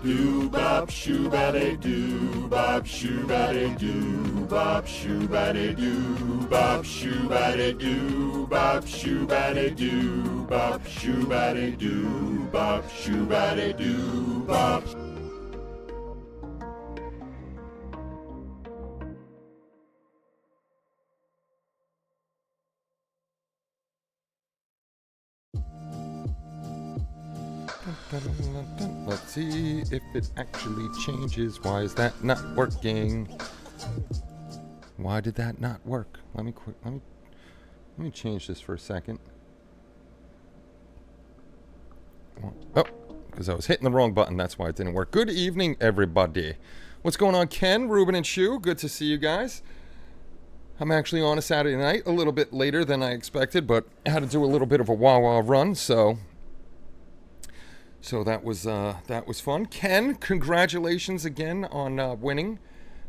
Bop shoo-ba-de doo, bop shoo-ba-de doo, bop shoo-ba-de doo, bop shoo-ba-de doo, bop shoo-ba-de doo, bop shoo-ba-de doo, bop shoo-ba-de doo, bop. Let's see if it actually changes. Why is that not working? Why did that not work? Let me change this for a second. Oh, because I was hitting the wrong button. That's why it didn't work. Good evening, everybody. What's going on, Ken, Ruben, and Shu? Good to see you guys. I'm actually on a Saturday night, a little bit later than I expected, but I had to do a little bit of a wah-wah run, so that was fun. Ken, congratulations again on winning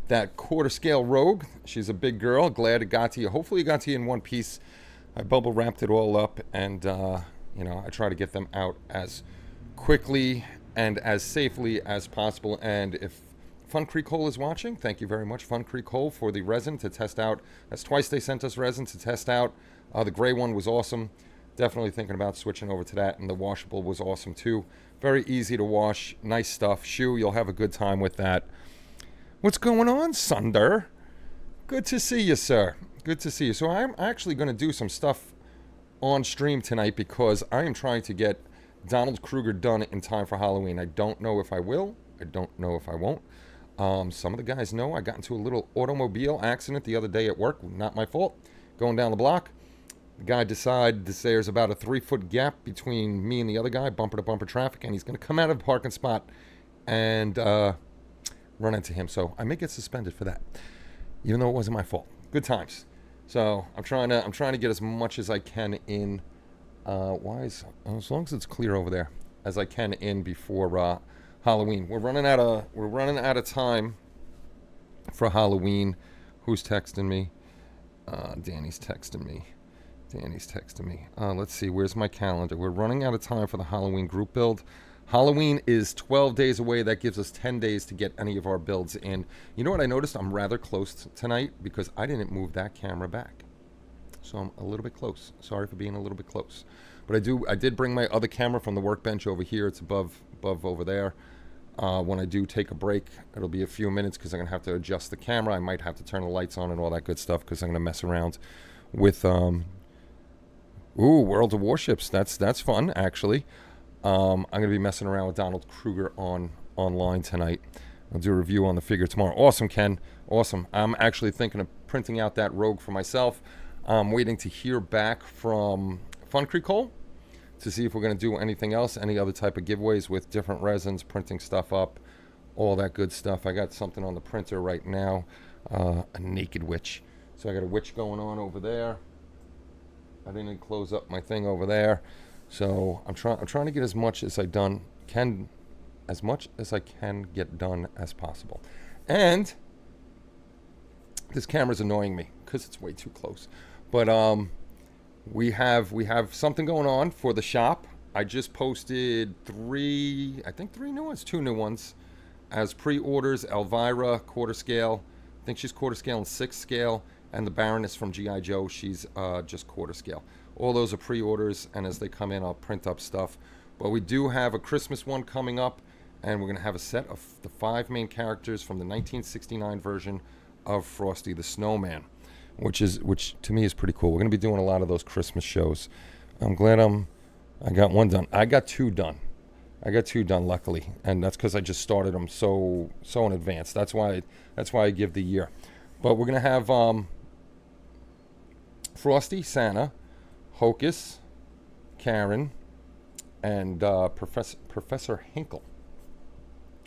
that quarter scale Rogue. She's a big girl. Glad it got to you. Hopefully it got to you in one piece. I bubble wrapped it all up, and I try to get them out as quickly and as safely as possible. And if Fun Creek Hole is watching, thank you very much, Fun Creek Hole, for the resin to test out. That's twice they sent us resin to test out. The gray one was awesome. Definitely thinking about switching over to that, and the washable was awesome too. Very easy to wash, nice stuff. Shu, you'll have a good time with that. What's going on, Sunder? Good to see you, sir. Good to see you. So I'm actually going to do some stuff on stream tonight because I am trying to get Donald Kruger done in time for Halloween. I don't know if I will. I don't know if I won't. Some of the guys know I got into a little automobile accident the other day at work. Not my fault. Going down the block. The guy decided to say there's about a 3-foot gap between me and the other guy, bumper to bumper traffic, and he's going to come out of the parking spot and run into him. So I may get suspended for that, even though it wasn't my fault. Good times. So I'm trying to get as much as I can in. As long as it's clear over there, as I can in before Halloween. We're running out of time for Halloween. Who's texting me? Danny's texting me. Let's see, where's my calendar? We're running out of time for the Halloween group build. Halloween is 12 days away. That gives us 10 days to get any of our builds in. You know what I noticed? I'm rather close tonight because I didn't move that camera back. So I'm a little bit close. Sorry for being a little bit close. But I did bring my other camera from the workbench over here. It's above over there. When I do take a break, it'll be a few minutes because I'm going to have to adjust the camera. I might have to turn the lights on and all that good stuff because I'm going to mess around with World of Warships. That's fun, actually. I'm going to be messing around with Donald Kruger online tonight. I'll do a review on the figure tomorrow. Awesome, Ken. Awesome. I'm actually thinking of printing out that Rogue for myself. I'm waiting to hear back from Fun Creek Hole to see if we're going to do anything else, any other type of giveaways with different resins, printing stuff up, all that good stuff. I got something on the printer right now, a naked witch. So I got a witch going on over there. I didn't close up my thing over there, so I'm trying to get as much as I can get done as possible. And this camera's annoying me because it's way too close. But we have something going on for the shop. I just posted two new ones as pre-orders. Elvira, quarter scale. I think she's quarter scale and 6 scale. And the Baroness from G.I. Joe, she's just quarter scale. All those are pre-orders, and as they come in, I'll print up stuff. But we do have a Christmas one coming up, and we're going to have a set of the 5 main characters from the 1969 version of Frosty the Snowman, which to me is pretty cool. We're going to be doing a lot of those Christmas shows. I'm glad I got one done. I got two done, luckily, and that's because I just started them so in advance. That's why I give the year. But we're going to have Frosty, Santa, Hocus, Karen, and Professor Hinkle.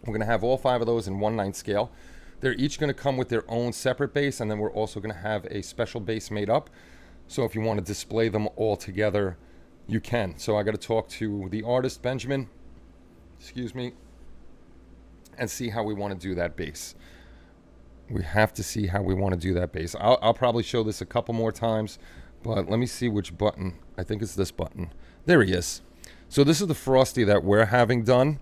We're going to have all 5 of those in 1/9 scale. They're each going to come with their own separate base, and then we're also going to have a special base made up. So if you want to display them all together, you can. So I got to talk to the artist, Benjamin, and see how we want to do that base. We have to see how we want to do that base. I'll probably show this a couple more times, but let me see which button. I think it's this button. There he is. So this is the Frosty that we're having done.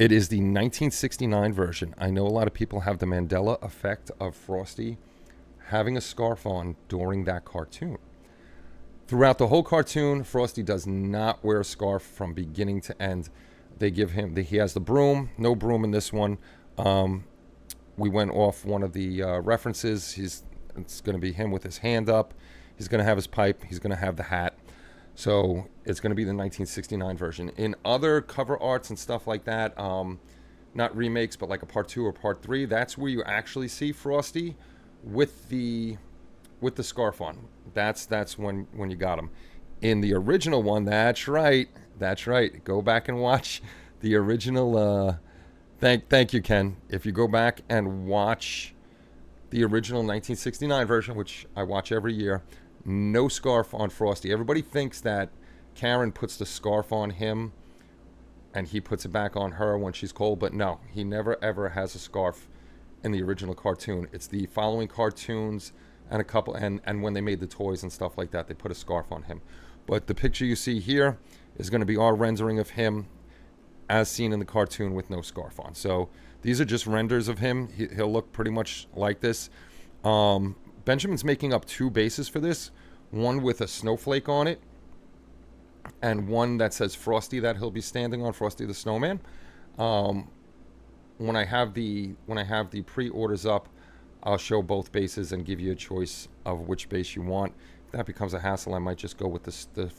It is the 1969 version. I know a lot of people have the Mandela effect of Frosty having a scarf on during that cartoon. Throughout the whole cartoon, Frosty does not wear a scarf from beginning to end. They give him, he has the broom, no broom in this one. We went off one of the references. It's going to be him with his hand up. He's going to have his pipe. He's going to have the hat. So it's going to be the 1969 version. In other cover arts and stuff like that, not remakes, but like a part 2 or part 3, that's where you actually see Frosty with the scarf on. That's when you got him. In the original one, that's right. Go back and watch the original. Thank you, Ken. If you go back and watch the original 1969 version, which I watch every year, no scarf on Frosty. Everybody thinks that Karen puts the scarf on him and he puts it back on her when she's cold, but no, he never ever has a scarf in the original cartoon. It's the following cartoons and a couple, and when they made the toys and stuff like that, they put a scarf on him. But the picture you see here is going to be our rendering of him as seen in the cartoon with no scarf on. So these are just renders of him. He'll look pretty much like this. Benjamin's making up 2 bases for this, one with a snowflake on it and one that says Frosty that he'll be standing on, Frosty the Snowman. When I have the pre-orders up, I'll show both bases and give you a choice of which base you want. If that becomes a hassle, I might just go with the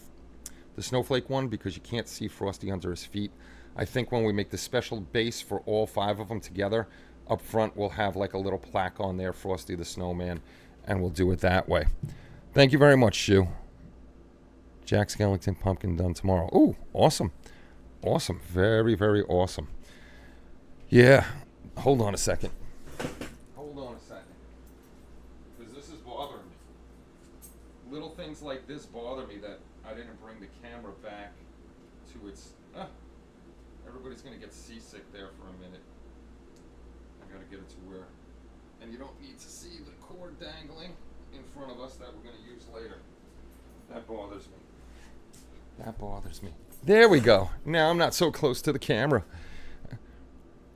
snowflake one because you can't see Frosty under his feet. I think when we make the special base for all 5 of them together, up front we'll have like a little plaque on there, Frosty the Snowman, and we'll do it that way. Thank you very much, Shu. Jack Skellington pumpkin done tomorrow. Ooh, awesome. Awesome. Very, very awesome. Yeah. Hold on a second. Because this is bothering me. Little things like this bother me that I didn't bring the camera back to its... everybody's going to get seasick there for a minute. I got to get it to where... And you don't need to see the cord dangling in front of us that we're going to use later. That bothers me. There we go. Now I'm not so close to the camera.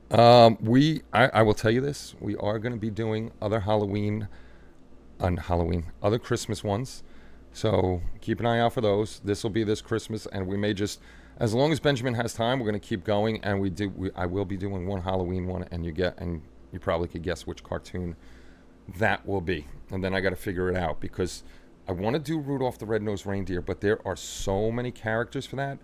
I will tell you this. We are going to be doing other other Christmas ones. So keep an eye out for those. This will be this Christmas, and we may just, as long as Benjamin has time, we're going to keep going. And I will be doing one Halloween one, and you probably could guess which cartoon that will be. And then I got to figure it out because I want to do Rudolph the Red-Nosed Reindeer, but there are so many characters for that.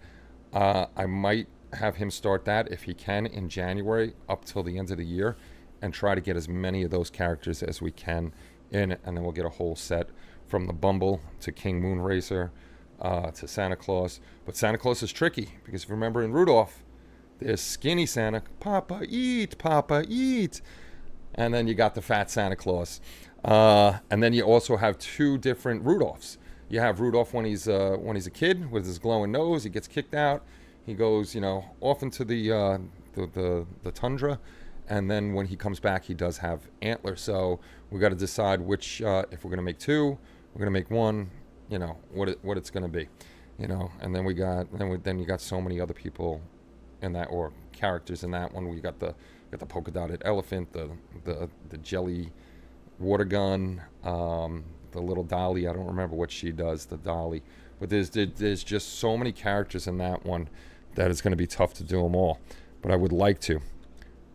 I might have him start that if he can in January up till the end of the year and try to get as many of those characters as we can in, and then we'll get a whole set from the Bumble to King Moonracer to Santa Claus. But Santa Claus is tricky because if you remember in Rudolph, there's skinny Santa, Papa eat, and then you got the fat Santa Claus. And then you also have 2 different Rudolphs. You have Rudolph when he's a kid with his glowing nose. He gets kicked out. He goes, off into the tundra, and then when he comes back, he does have antlers. So we got to decide which, if we're going to make 2, we're going to make 1, what it's going to be, And then you got so many other people in that, or characters in that one. We got the polka dotted elephant, the jelly water gun, the little dolly. I don't remember what she does, the dolly. But there's just so many characters in that one that it's going to be tough to do them all. But I would like to.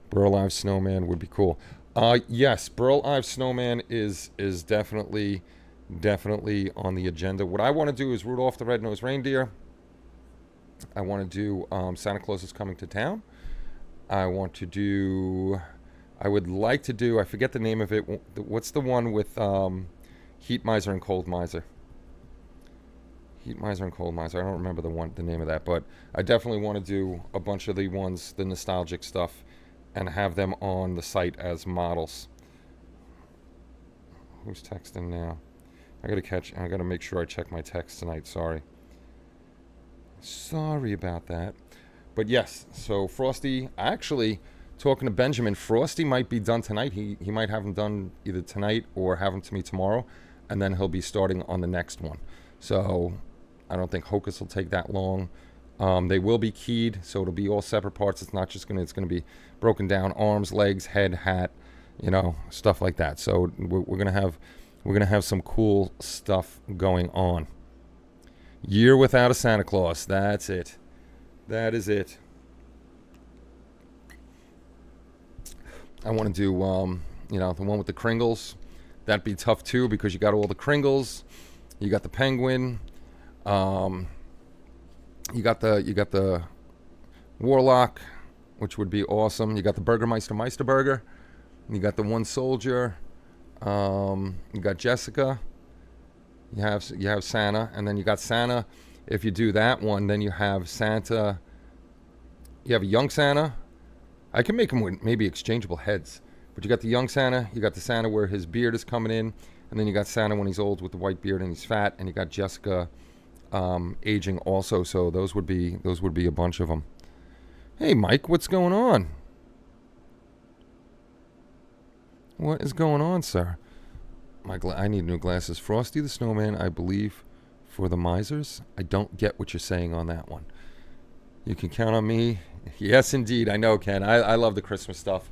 Burl Ives Snowman would be cool. Yes, Burl Ives Snowman is definitely on the agenda. What I want to do is Rudolph the Red-Nosed Reindeer. I want to do Santa Claus is Coming to Town. I would like to do, I forget the name of it. What's the one with Heat Miser and Cold Miser? Heat Miser and Cold Miser. I don't remember the name of that, but I definitely want to do a bunch of the ones, the nostalgic stuff, and have them on the site as models. Who's texting now? I gotta make sure I check my text tonight. Sorry about that. But yes, so Frosty, actually, talking to Benjamin, Frosty might be done tonight. He might have him done either tonight or have him to me tomorrow, and then he'll be starting on the next one. So I don't think Hocus will take that long. They will be keyed, so it'll be all separate parts. It's not just it's gonna be broken down: arms, legs, head, hat, stuff like that. So we're gonna have some cool stuff going on. Year without a Santa Claus. That's it. That is it. I want to do the one with the Kringles. That'd be tough too because you got all the Kringles, you got the penguin, you got the Warlock, which would be awesome. You got the Burgermeister Burger, you got the One Soldier, you got Jessica, you have Santa, and then you got Santa. If you do that one, then you have Santa. You have a young Santa. I can make them with maybe exchangeable heads. But you got the young Santa, you got the Santa where his beard is coming in, and then you got Santa when he's old with the white beard and he's fat, and you got Jessica aging also. So those would be a bunch of them. Hey Mike, what's going on? What is going on, sir? I need new glasses. Frosty the Snowman, I believe, for the misers. I don't get what you're saying on that one. You can count on me. Yes, indeed. I know, Ken. I love the Christmas stuff.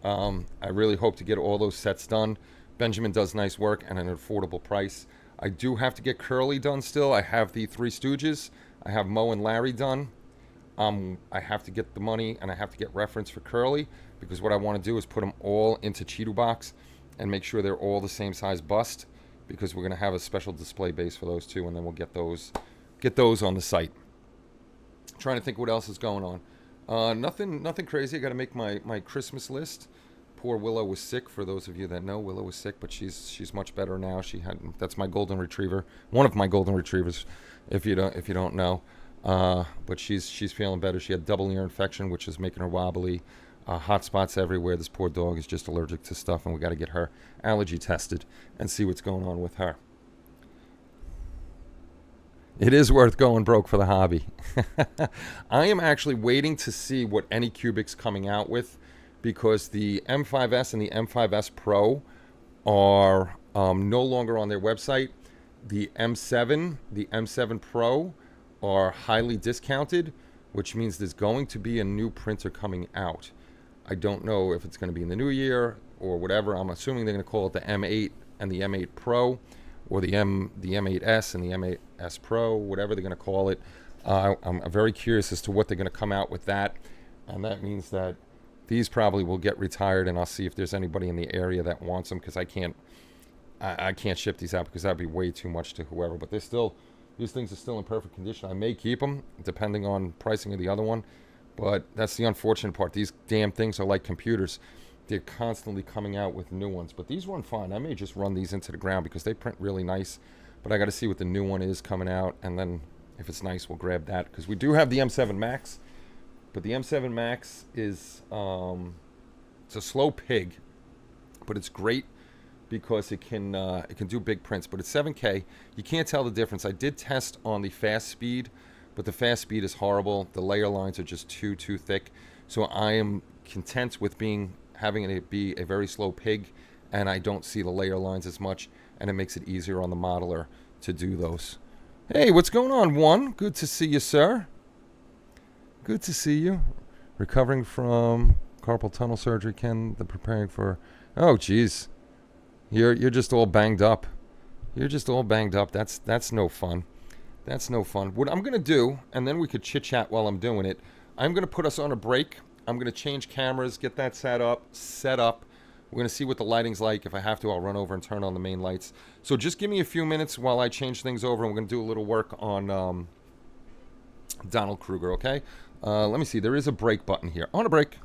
I really hope to get all those sets done. Benjamin does nice work at an affordable price. I do have to get Curly done still. I have the Three Stooges. I have Moe and Larry done. I have to get the money and I have to get reference for Curly because what I want to do is put them all into Cheeto Box and make sure they're all the same size bust because we're going to have a special display base for those two, and then we'll get those on the site. Trying to think what else is going on. Nothing crazy. I got to make my Christmas list. Poor Willow was sick. For those of you that know, Willow was sick, but she's much better now. That's my golden retriever, one of my golden retrievers, if you don't know. But she's feeling better. She had double ear infection, which is making her wobbly. Hot spots everywhere. This poor dog is just allergic to stuff, and we got to get her allergy tested and see what's going on with her. It is worth going broke for the hobby. I am actually waiting to see what Anycubic's coming out with because the M5S and the M5S Pro are no longer on their website. The M7 Pro are highly discounted, which means there's going to be a new printer coming out. I don't know if it's going to be in the new year or whatever. I'm assuming they're going to call it the M8 and the M8 Pro, or the M8S and the M8S Pro, whatever they're going to call it. I'm very curious as to what they're going to come out with that, and that means that these probably will get retired, and I'll see if there's anybody in the area that wants them because I can't ship these out because that'd be way too much to whoever. But these things are still in perfect condition. I may keep them depending on pricing of the other one, but that's the unfortunate part. These damn things are like computers. They're constantly coming out with new ones, but these run fine. I may just run these into the ground because they print really nice, but I got to see what the new one is coming out, and then if it's nice, we'll grab that because we do have the M7 Max, but the M7 Max is it's a slow pig, but it's great because it can do big prints, but it's 7K. You can't tell the difference. I did test on the fast speed, but the fast speed is horrible. The layer lines are just too thick, so I am content with having it be a very slow pig, and I don't see the layer lines as much, and it makes it easier on the modeler to do those. Hey, what's going on, One? Good to see you, sir. Good to see you. Recovering from carpal tunnel surgery, Ken. Preparing for... Oh, geez. You're just all banged up. You're just all banged up. That's no fun. That's no fun. What I'm going to do, and then we could chit-chat while I'm doing it, I'm going to put us on a break. I'm going to change cameras, get that set up. We're going to see what the lighting's like. If I have to, I'll run over and turn on the main lights. So just give me a few minutes while I change things over, and we're going to do a little work on Donald Kruger, okay? Let me see. There is a break button here. On a break.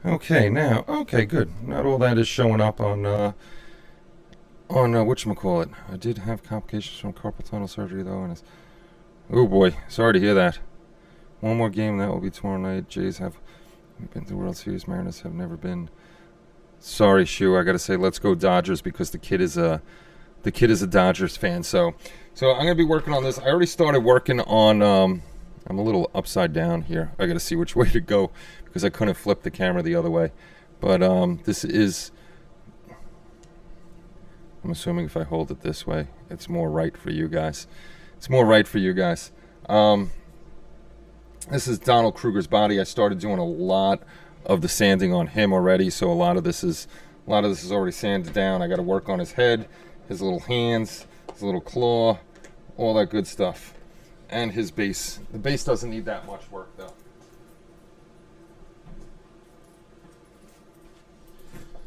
Okay, now, okay, good. Not all that is showing up on whatchamacallit. I did have complications from carpal tunnel surgery, though, and it's... Oh, boy. Sorry to hear that. One more game, that will be tomorrow night. Jays have been to the World Series. Mariners have never been. Sorry, Shu. I got to say, let's go Dodgers, because the kid is a Dodgers fan. So I'm going to be working on this. I already started working on... I'm a little upside down here. I got to see which way to go because I couldn't flip the camera the other way. But this is... I'm assuming if I hold it this way, it's more right for you guys. It's more right for you guys. This is Donald Kruger's body. I started doing a lot of the sanding on him already, so a lot of this is already sanded down. I got to work on his head, his little hands, his little claw, all that good stuff. And his base. The base doesn't need that much work though.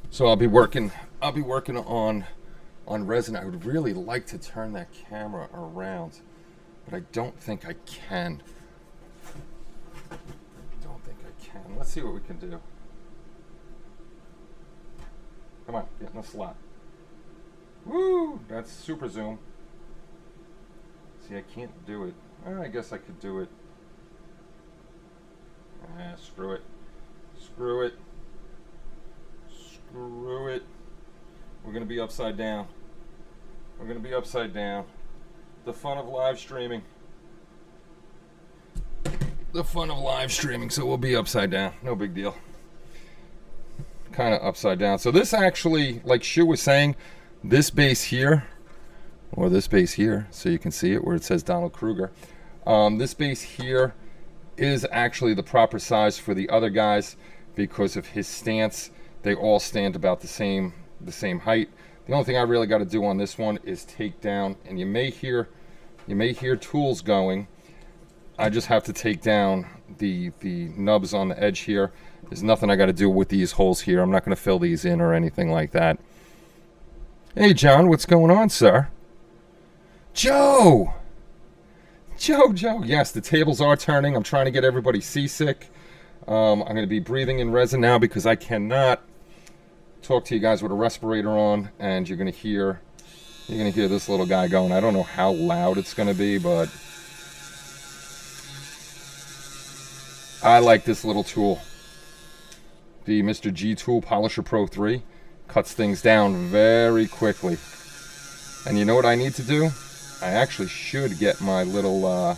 So I'll be working on resin. I would really like to turn that camera around, but I don't think I can. Let's see what we can do. Come on, get in the slot. Woo! That's super zoom. See, I can't do it. I guess I could do it. Screw it. Screw it. Screw it. We're going to be upside down. We're going to be upside down. The fun of live streaming. The fun of live streaming. So we'll be upside down. No big deal. Kind of upside down. So this actually, like Shu was saying, this base here, or this base here, so you can see it where it says Donald Kruger. This base here is actually the proper size for the other guys because of his stance. They all stand about the same height. The only thing I really got to do on this one is take down, and you may hear tools going. I just have to take down the nubs on the edge here. There's nothing I got to do with these holes here. I'm not going to fill these in or anything like that. Hey, John, what's going on, sir? Joe! Joe, yes, the tables are turning. I'm trying to get everybody seasick. I'm going to be breathing in resin now because I cannot talk to you guys with a respirator on, and you're going to hear this little guy going. I don't know how loud it's going to be, but I like this little tool. The Mr. G Tool Polisher Pro 3 cuts things down very quickly. And you know what I need to do? I actually should get my little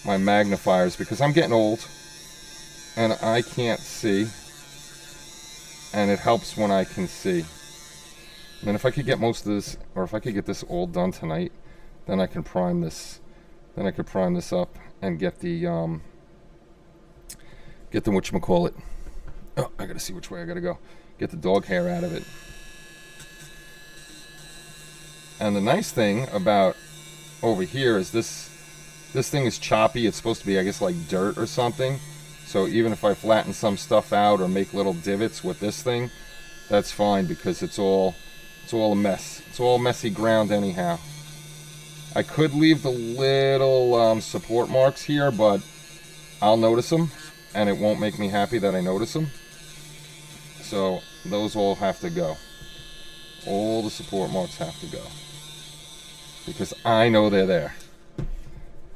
my magnifiers, because I'm getting old and I can't see, and it helps when I can see. And if I could get most of this, or if I could get this all done tonight, then I can prime this. Then I could prime this up and get the whatchamacallit. Oh, I gotta see which way I gotta go. Get the dog hair out of it. And the nice thing about over here is this thing is choppy. It's supposed to be, I guess, like dirt or something. So even if I flatten some stuff out or make little divots with this thing, that's fine, because it's all a mess. It's all messy ground anyhow. I could leave the little support marks here, but I'll notice them, and it won't make me happy that I notice them. So those all have to go. All the support marks have to go, because I know they're there.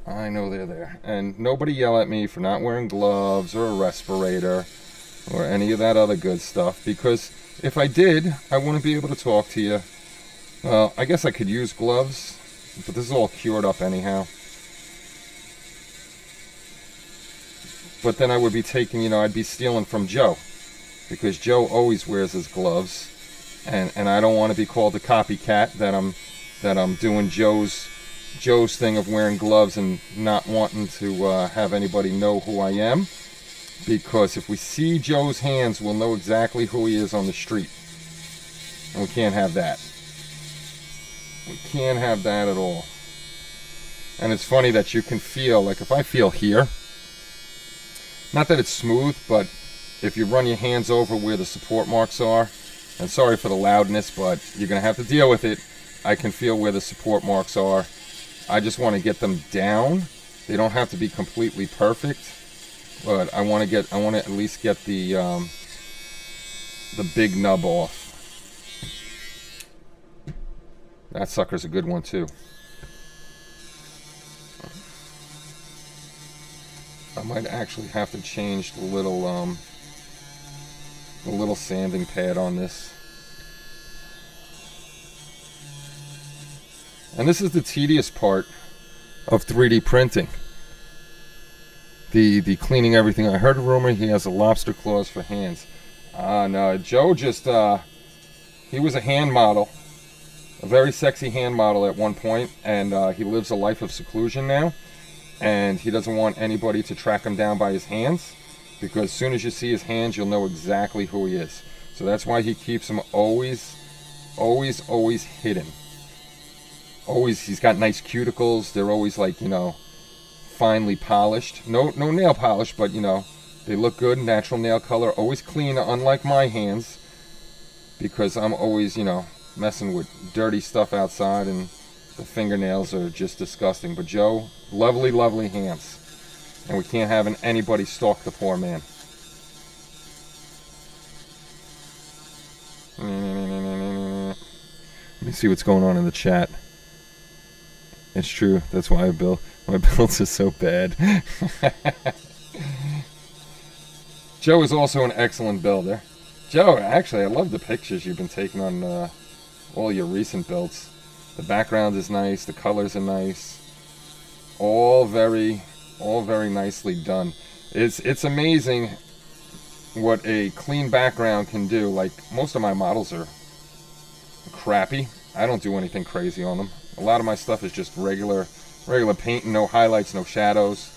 I know they're there. And nobody yell at me for not wearing gloves or a respirator or any of that other good stuff, because if I did, I wouldn't be able to talk to you. Well, I guess I could use gloves, but this is all cured up anyhow. But then I would be taking, I'd be stealing from Joe, because Joe always wears his gloves, and I don't want to be called a copycat that I'm doing Joe's thing of wearing gloves and not wanting to have anybody know who I am, because if we see Joe's hands, we'll know exactly who he is on the street, and we can't have that. We can't have that at all. And it's funny that you can feel, like if I feel here, not that it's smooth, but if you run your hands over where the support marks are, and sorry for the loudness, but you're going to have to deal with it, I can feel where the support marks are. I just want to get them down. They don't have to be completely perfect, but I want to at least get the big nub off. That sucker's a good one too. I might actually have to change the little sanding pad on this. And this is the tedious part of 3D printing. The cleaning everything. I heard a rumor he has a lobster claws for hands. No, Joe just, he was a hand model. A very sexy hand model at one point, and he lives a life of seclusion now. And he doesn't want anybody to track him down by his hands, because as soon as you see his hands, you'll know exactly who he is. So that's why he keeps them always hidden. Always, he's got nice cuticles. They're always like, finely polished. No nail polish, but they look good. Natural nail color, always clean, unlike my hands, because I'm always, messing with dirty stuff outside, and the fingernails are just disgusting. But Joe, lovely, lovely hands, and we can't have anybody stalk the poor man. Let me see what's going on in the chat. It's true. That's why my builds are so bad. Joe is also an excellent builder. Joe, actually, I love the pictures you've been taking on all your recent builds. The background is nice. The colors are nice. All very nicely done. It's amazing what a clean background can do. Like, most of my models are crappy. I don't do anything crazy on them. A lot of my stuff is just regular paint, no highlights, no shadows.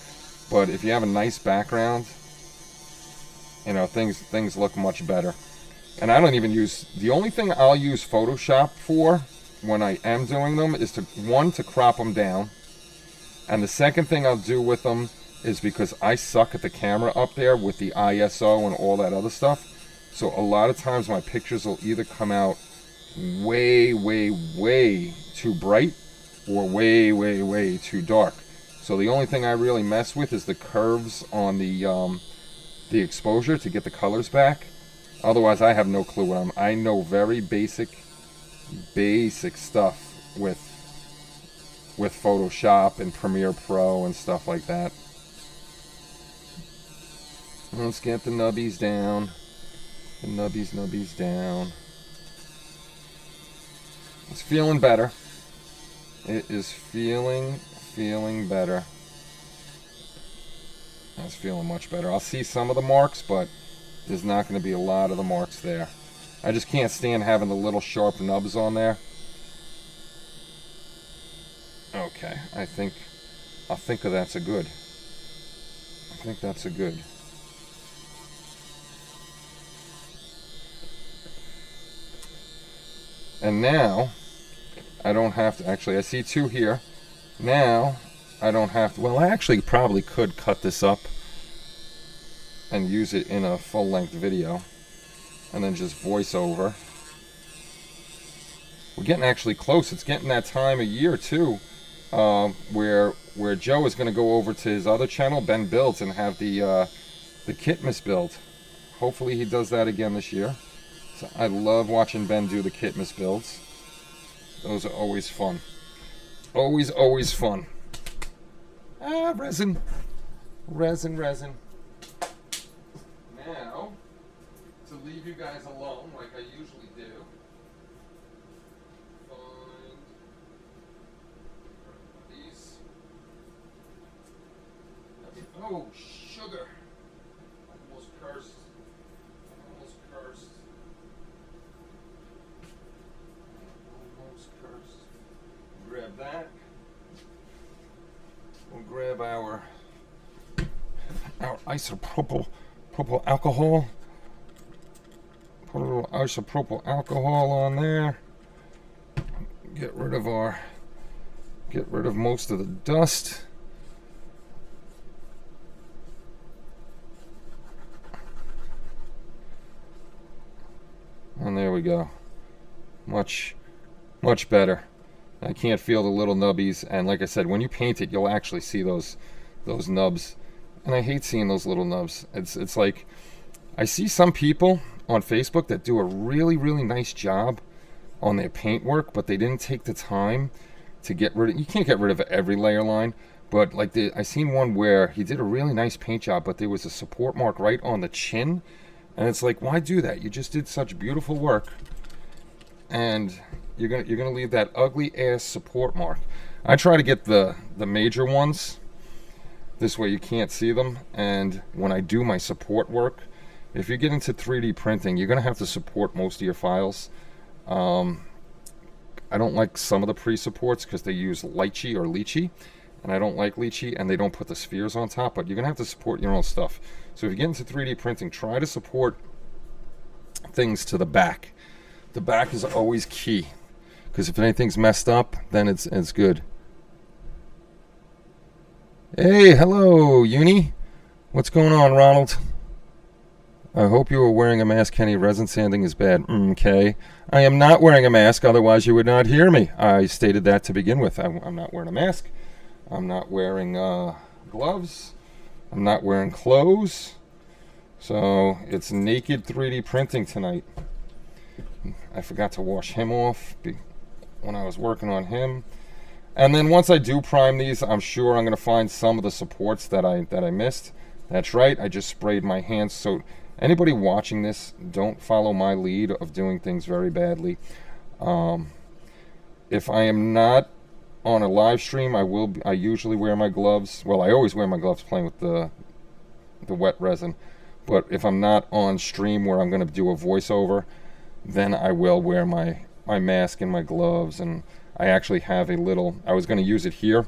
But if you have a nice background, things look much better. And I don't even use, the only thing I'll use Photoshop for when I am doing them is to crop them down. And the second thing I'll do with them is, because I suck at the camera up there with the ISO and all that other stuff, so a lot of times my pictures will either come out way too bright or way too dark. So the only thing I really mess with is the curves on the exposure to get the colors back. Otherwise, I have no clue what I know very basic stuff with Photoshop and Premiere Pro and stuff like that. Let's get the nubbies down. The nubbies down. It's feeling better. It is feeling better. It's feeling much better. I'll see some of the marks, but there's not going to be a lot of the marks there. I just can't stand having the little sharp nubs on there. Okay, I think that's a good. I think that's a good. And now, I don't have to, actually, I see two here. Now, I don't have to, well, I actually probably could cut this up and use it in a full-length video. And then just voice over. We're getting actually close. It's getting that time of year, too, where Joe is going to go over to his other channel, Ben Builds, and have the Kitmas build. Hopefully he does that again this year. So I love watching Ben do the Kitmas builds. Those are always fun. Always fun. Ah, resin. Resin. Now, to leave you guys alone like I usually do, find these. Oh, sugar. Almost cursed. Grab that. We'll grab our isopropyl alcohol. Put a little isopropyl alcohol on there. Get rid of most of the dust. And there we go. Much better. I can't feel the little nubbies, and like I said, when you paint it, you'll actually see those nubs. And I hate seeing those little nubs. It's like, I see some people on Facebook that do a really nice job on their paint work, but they didn't take the time to get rid of, you can't get rid of every layer line, but like I seen one where he did a really nice paint job, but there was a support mark right on the chin, and it's like, why do that? You just did such beautiful work, and you're gonna leave that ugly ass support mark. I try to get the major ones. This way you can't see them. And when I do my support work, if you get into 3D printing, you're gonna have to support most of your files. I don't like some of the pre-supports because they use lychee or lychee, and I don't like lychee, and they don't put the spheres on top. But you're gonna have to support your own stuff. So if you get into 3D printing, try to support things to the back. The back is always key, because if anything's messed up, then it's good. Hey, hello, Uni. What's going on, Ronald? I hope you are wearing a mask, Kenny. Resin sanding is bad. Okay. I am not wearing a mask, otherwise you would not hear me. I stated that to begin with. I'm not wearing a mask. I'm not wearing gloves. I'm not wearing clothes. So it's naked 3D printing tonight. I forgot to wash him off when I was working on him. And then once I do prime these, I'm sure I'm going to find some of the supports that I missed. That's right, I just sprayed my hands. So anybody watching this, don't follow my lead of doing things very badly. If I am not on a live stream, I usually wear my gloves. Well, I always wear my gloves playing with the wet resin. But if I'm not on stream where I'm going to do a voiceover, then I will wear my mask and my gloves. And I actually have a little, I was going to use it here.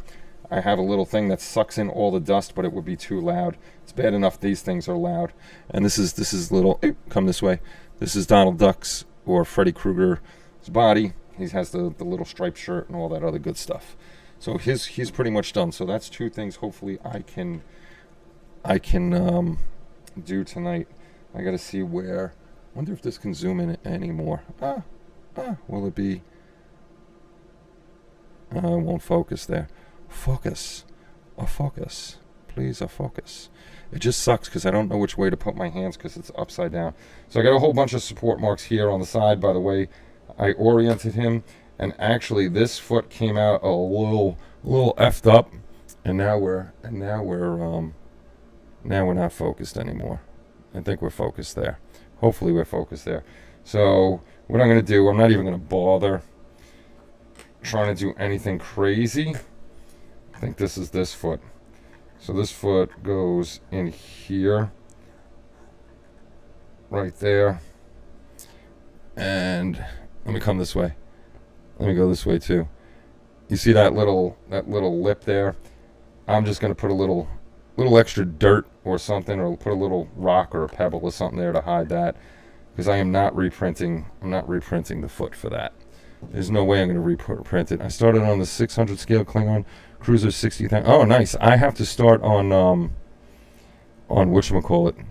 I have a little thing that sucks in all the dust, but it would be too loud. It's bad enough these things are loud. And this is little, come this way. This is Donald Duck's or Freddy Krueger's body. He has the little striped shirt and all that other good stuff. So he's pretty much done. So that's two things hopefully I can do tonight. I got to see where. I wonder if this can zoom in anymore. Will it be? It won't focus there. Focus. a focus. Please, a focus. It just sucks because I don't know which way to put my hands because it's upside down. So I got a whole bunch of support marks here on the side. By the way, I oriented him, and actually this foot came out a little effed up, and now we're not focused anymore. I think we're focused there. Hopefully we're focused there. So what I'm going to do, I'm not even going to bother trying to do anything crazy. I think this is this foot. So this foot goes in here, right there. And let me come this way. Let me go this way too. You see that little lip there? I'm just going to put a little extra dirt or something, or put a little rock or a pebble or something there to hide that, because I am not reprinting. I'm not reprinting the foot for that. There's no way I'm going to reprint it. I started on the 600 scale Klingon Cruiser 60,000. Oh, nice. I have to start on whatchamacallit,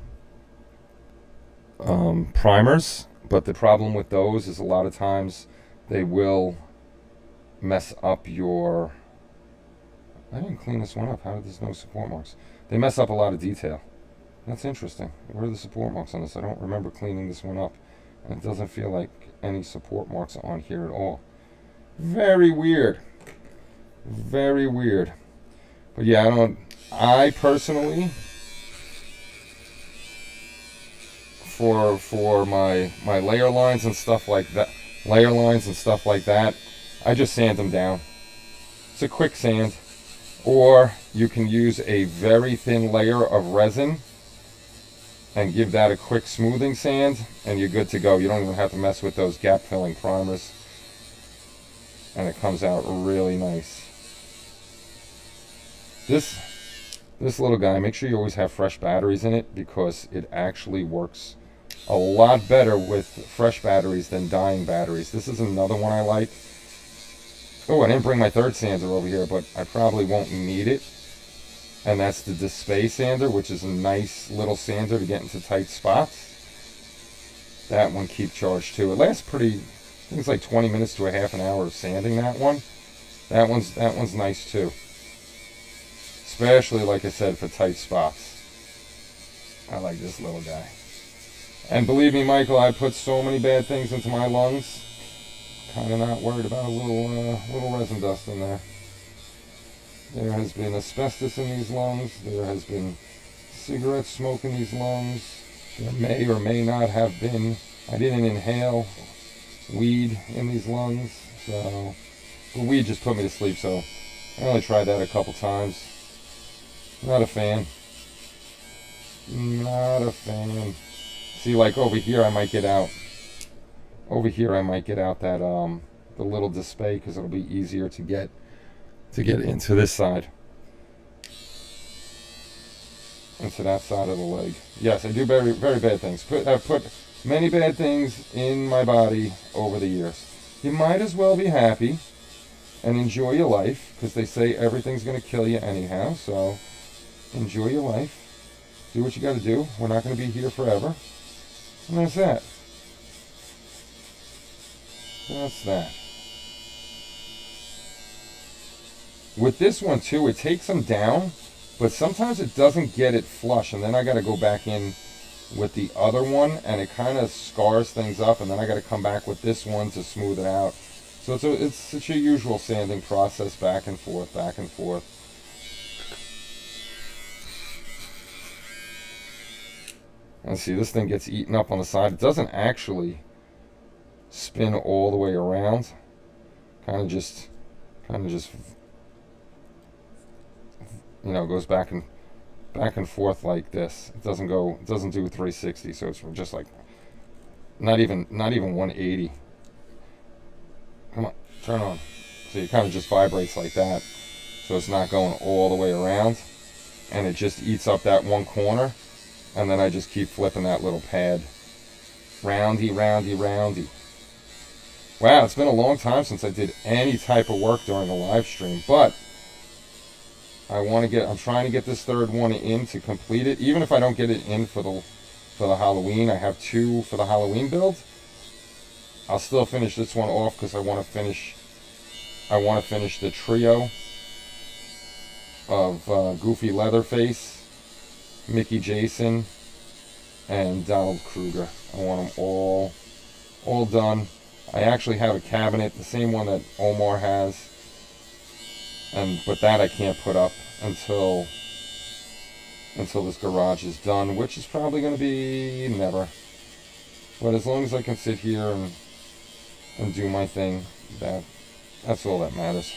primers. But the problem with those is a lot of times they will mess up your... I didn't clean this one up. How did there's no support marks? They mess up a lot of detail. That's interesting. Where are the support marks on this? I don't remember cleaning this one up. And it doesn't feel like any support marks on here at all. Very weird. Very weird. But yeah, I personally, for my layer lines and stuff like that, I just sand them down. It's a quick sand. Or you can use a very thin layer of resin and give that a quick smoothing sand, and you're good to go. You don't even have to mess with those gap filling primers, and it comes out really nice. This little guy, make sure you always have fresh batteries in it, because it actually works a lot better with fresh batteries than dying batteries. This is another one I like. Oh, I didn't bring my third sander over here, but I probably won't need it. And that's the Display sander, which is a nice little sander to get into tight spots. That one keep charged too. It lasts pretty, I think it's like 20 minutes to a half an hour of sanding that one. That one's nice too. Especially, like I said, for tight spots. I like this little guy. And believe me, Michael, I put so many bad things into my lungs. Kind of not worried about a little resin dust in there. There has been asbestos in these lungs. There has been cigarette smoke in these lungs. There may or may not have been. I didn't inhale weed in these lungs. So, but weed just put me to sleep. So I only tried that a couple times. Not a fan. Not a fan. See, like over here, I might get out. Over here, I might get out that the little display, because it'll be easier to get into this side, into that side of the leg. Yes, I do very, very bad things. I've put many bad things in my body over the years. You might as well be happy and enjoy your life, because they say everything's going to kill you anyhow. So enjoy your life. Do what you got to do. We're not going to be here forever. And that's that. That's that. With this one too, it takes them down, but sometimes it doesn't get it flush, and then I got to go back in with the other one, and it kind of scars things up, and then I got to come back with this one to smooth it out. So it's such a usual sanding process, back and forth, back and forth. And see, this thing gets eaten up on the side. It doesn't actually spin all the way around. Kind of just you know, goes back and forth like this. It doesn't do 360, so it's just like not even 180. Come on, turn on. So it kind of just vibrates like that. So it's not going all the way around, and it just eats up that one corner, and then I just keep flipping that little pad. Roundy, roundy, roundy. Wow, it's been a long time since I did any type of work during a live stream, but I'm trying to get this third one in to complete it. Even if I don't get it in for the Halloween, I have 2 for the Halloween build. I'll still finish this one off, because I want to finish the trio. of Goofy Leatherface, Mickey Jason, and Donald Kruger. I want them all done. I actually have a cabinet, the same one that Omar has, but that I can't put up until this garage is done, which is probably going to be never. But as long as I can sit here and do my thing, that's all that matters.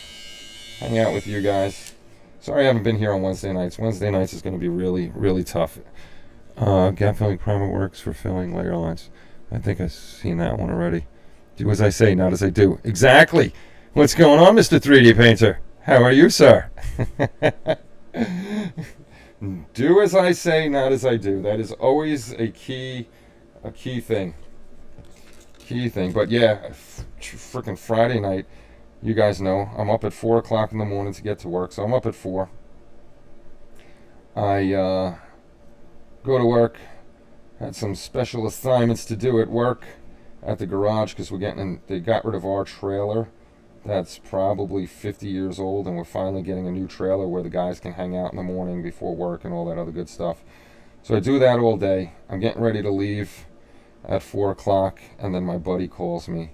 Hang out with you guys. Sorry I haven't been here on Wednesday nights. Wednesday nights is going to be really, really tough. Gap filling primer works for filling layer lines. I think I've seen that one already. Do as I say, not as I do. Exactly. What's going on, Mr. 3D Painter? How are you, sir? Do as I say, not as I do. That is always a key thing. But yeah, freaking Friday night, you guys know, I'm up at 4 o'clock in the morning to get to work. So I'm up at 4. I go to work. Had some special assignments to do at work at the garage because they got rid of our trailer. That's probably 50 years old, and we're finally getting a new trailer where the guys can hang out in the morning before work and all that other good stuff. So I do that all day. I'm getting ready to leave at 4 o'clock, and then my buddy calls me,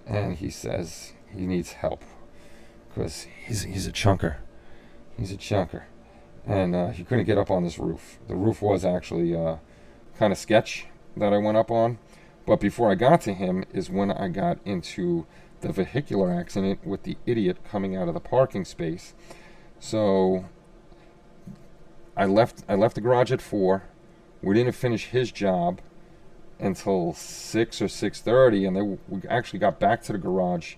and he says he needs help because he's a chunker. He's a chunker, and he couldn't get up on this roof. The roof was actually kind of sketch that I went up on, but before I got to him is when I got into the vehicular accident with the idiot coming out of the parking space. So I left the garage at 4. We didn't finish his job until 6 or 6:30, and we actually got back to the garage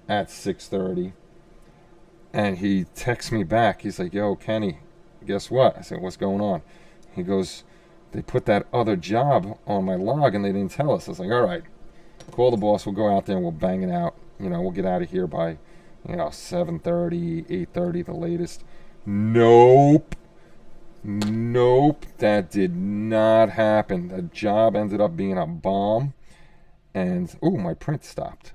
at 6:30. And he texts me back. He's like, "Yo, Kenny, guess what?" I said, "What's going on?" He goes, "They put that other job on my log and they didn't tell us." I was like, "All right, call the boss. We'll go out there and we'll bang it out. We'll get out of here by, 7:30, 8:30, the latest." Nope. That did not happen. The job ended up being a bomb. And, my print stopped.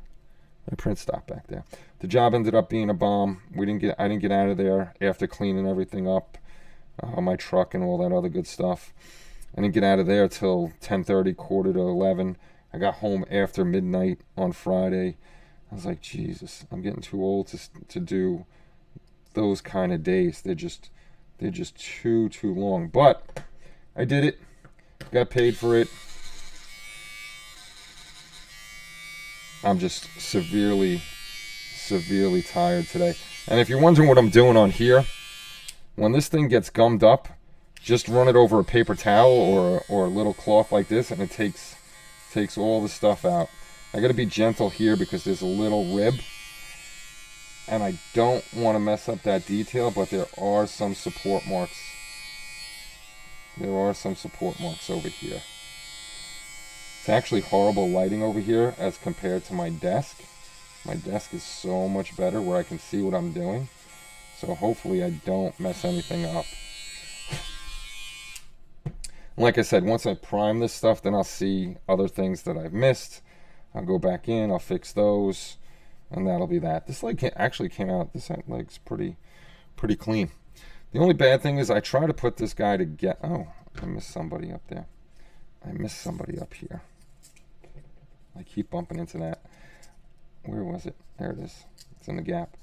My print stopped back there. The job ended up being a bomb. I didn't get out of there after cleaning everything up, my truck and all that other good stuff. I didn't get out of there till 10:30, quarter to 11. I got home after midnight on Friday. I was like, Jesus, I'm getting too old to do those kind of days. They're just too long. But I did it. Got paid for it. I'm just severely tired today. And if you're wondering what I'm doing on here, when this thing gets gummed up, just run it over a paper towel or a little cloth like this, and it takes all the stuff out. I got to be gentle here because there's a little rib, and I don't want to mess up that detail, but there are some support marks. There are some support marks over here. It's actually horrible lighting over here as compared to my desk. My desk is so much better where I can see what I'm doing. So hopefully I don't mess anything up. Like I said, once I prime this stuff, then I'll see other things that I've missed. I'll go back in, I'll fix those, and that'll be that. This leg actually came out, this leg's pretty clean. The only bad thing is I try to put this guy to I missed somebody up there. I missed somebody up here. I keep bumping into that. Where was it? There it is. It's in the gap.